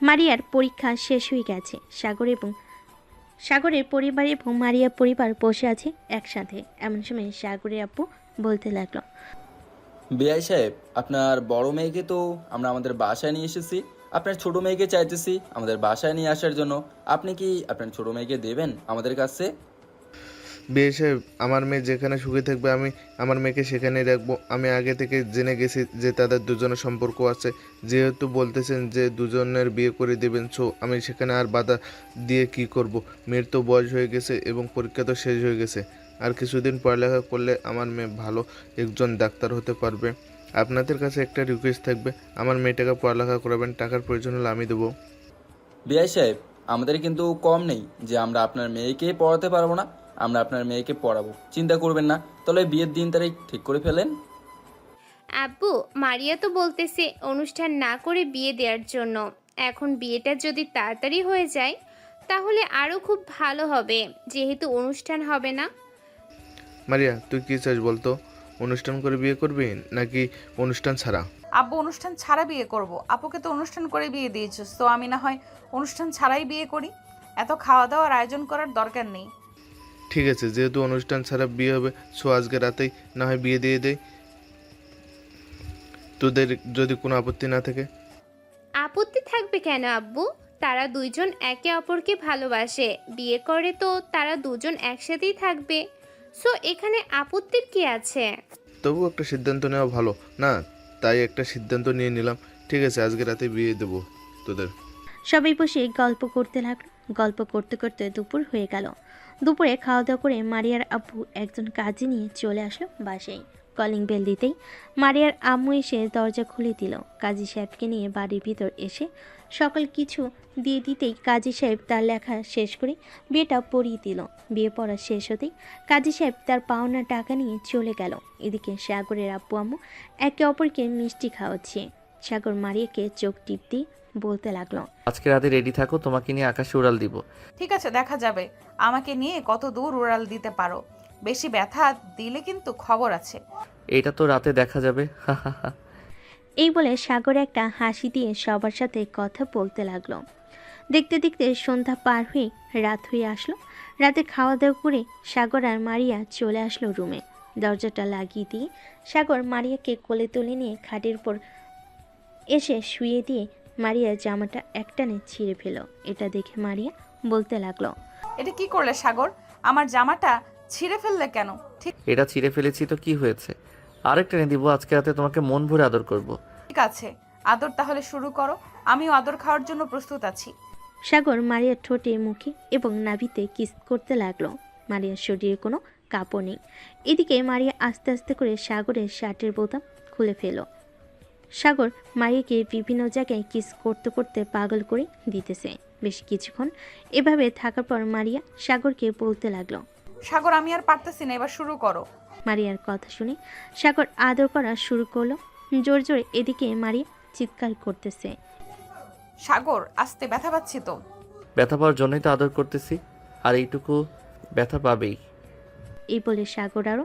মারিয়ার পরীক্ষা শেষ হয়ে গেছে। সাগরের পরিবার এবং মারিয়ার পরিবার বসে আছে একসাথে। এমন সময় সাগরের আব্বু বলতে লাগলো, বিআই সাহেব, আপনার বড় মেয়েকে তো আমরা আমাদের বাসায় নিয়ে এসেছি, আপনার ছোট মেয়েকে চাইতেছি আমাদের বাসায় নিয়ে আসার জন্য। আপনি কি আপনার ছোট মেয়েকে দেবেন আমাদের কাছে? বিয়ে সাহেব, আমার মেয়ে যেখানে সুখে থাকবে আমি আমার মেয়েকে সেখানেই রাখবো। আমি আগে থেকে জেনে গেছি যে তাদের দুজনের সম্পর্ক আছে। যেহেতু বলতেছেন যে দুজনের বিয়ে করে দেবেন, সো আমি সেখানে আর বাধা দিয়ে কি করব। মেয়ের তো বয়স হয়ে গেছে এবং পরীক্ষা তো শেষ হয়ে গেছে। আর কিছুদিন পড়ালেখা করলে আমার মেয়ে ভালো একজন ডাক্তার হতে পারবে। আপনাদের কাছে একটা রিকোয়েস্ট থাকবে, আমার মেয়েটাকে পড়ালেখা করাবেন, টাকার প্রয়োজন হলে আমি দেবো। বিআই সাহেব, আমাদের কিন্তু কম নেই যে আমরা আপনার মেয়েকে পড়াতে পারবো না। আমরা আপনার মেয়েকে পড়াবো, চিন্তা করবেন না। তাহলে বিয়ের দিন তারিখ ঠিক করে ফেলেন। আব্বু, মারিয়া তো বলতেছে অনুষ্ঠান না করে বিয়ে দেওয়ার জন্য। এখন বিয়েটা যদি তাড়াতাড়ি হয়ে যায় তাহলে আরও খুব ভালো হবে, যেহেতু অনুষ্ঠান হবে না। মারিয়া, তুই কি চাস বলতো? অনুষ্ঠান করে বিয়ে করবি নাকি অনুষ্ঠান ছাড়া? আব্বু, অনুষ্ঠান ছাড়া বিয়ে করব। আপুকে তো অনুষ্ঠান করে বিয়ে দিয়েছিস, তো আমি না হয় অনুষ্ঠান ছাড়াই বিয়ে করি। এত খাওয়া দাওয়ার আয়োজন করার দরকার নেই। ঠিক আছে, যেহেতু অনুষ্ঠান ছাড়া বিয়ে হবে, সো আজকে রাতেই না হয় বিয়ে দিয়ে দেই, তোদের যদি কোনো আপত্তি না থাকে। আপত্তি থাকবে কেন আব্বু? তারা দুইজন একে অপরকে ভালোবাসে, বিয়ে করে তো তারা দুজন একসাথেই থাকবে। সো এখানে আপত্তির কি আছে? তবু একটা সিদ্ধান্ত নেওয়া ভালো না, তাই একটা সিদ্ধান্ত নিয়ে নিলাম। ঠিক আছে, আজকে রাতে বিয়ে দেবো তোদের। সবাই বসে গল্প করতে লাগলো। গল্প করতে করতে দুপুর হয়ে গেল। দুপুরে খাওয়া দাওয়া করে মারিয়ার আব্বু একজন কাজে নিয়ে চলে আসলো বাসায়। কলিং বেল দিতেই মারিয়ার আম্মু এসে দরজা খুলে দিল। কাজী সাহেবকে নিয়ে বাড়ির ভিতর এসে সকল কিছু দিয়ে দিতেই কাজী সাহেব তার লেখা শেষ করে বিয়েটা পড়িয়ে দিল। বিয়ে পড়া শেষ হতেই কাজী সাহেব তার পাওনা টাকা নিয়ে চলে গেল। এদিকে সাগরের আব্বু আম্মু একে অপরকে মিষ্টি খাওয়াচ্ছে। সাগর মারিয়াকে চোখ টিপ দিয়ে বলতে লাগলো, আজকে রাতে রেডি থাকো, তোমাকে নিয়ে আকাশে উড়াল দিব। ঠিক আছে, দেখা যাবে আমাকে নিয়ে কত দূর উড়াল দিতে পারো। বেশি ব্যথা দিলে কিন্তু খবর আছে। এটা তো রাতে দেখা যাবে। এই বলে সাগর একটা হাসি দিয়ে সবার সাথে কথা বলতে লাগলো। দেখতে দেখতে সন্ধ্যা পার হয়ে রাত হয়ে আসলো। রাতে খাওয়া দাওয়া করে সাগর আর মারিয়া চলে আসলো রুমে। দরজাটা লাগিয়ে দিয়ে সাগর মারিয়াকে কোলে তুলে নিয়ে খাটের উপর এসে শুয়ে দিয়ে মারিয়ার জামাটা একটানে ছিঁড়ে ফেল। এটা দেখে মারিয়া বলতে লাগলো, এটা কি করলে সাগর? আমার জামাটা ছিঁড়ে ফেললে কেন? এটা ছিঁড়ে ফেলেছি তো কি হয়েছে, আরেকটা এনে দিব। আজকে রাতে তোমাকে মন ভরে আদর করব। ঠিক আছে, আদর তাহলে শুরু করো। আমিও আদর খাওয়ার জন্য প্রস্তুত আছি। সাগর মারিয়ার ঠোঁটে, মুখে এবং নাভিতে কিস করতে লাগলো। মারিয়ার শরীরে কোনো কাপড় নেই। এদিকে মারিয়া আস্তে আস্তে করে সাগরের শার্টের বোতাম খুলে ফেল। সাগর মারিয়াকে বিভিন্ন জায়গায় কিস করতে করতে পাগল করে দিতেছে। বেশ কিছুক্ষণ এভাবে থাকার পর মারিয়া সাগরকে বলতে লাগলো, সাগর, আমি আর পারতেছি না, এবার শুরু করো। মারিয়ার কথা শুনে সাগর আদর করা শুরু করলো জোর জোরে। এদিকে মারিয়া চিৎকার করতেছে, সাগর আস্তে, ব্যথা পাচ্ছি তো। ব্যথা পাওয়ার জন্যই তো আদর করতেছি, আর এইটুকু ব্যথা পাবেই। এই বলে সাগর আরও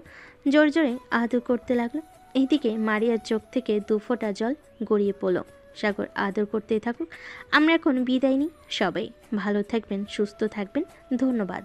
জোর জোরে আদর করতে লাগলো। এইদিকে মারিয়ার চোখ থেকে 2 ফোঁটা জল গড়িয়ে পড়ল। সাগর আদর করতেই থাকুক। আমরা এখন বিদায় নিই। সবাই ভালো থাকবেন, সুস্থ থাকবেন। ধন্যবাদ।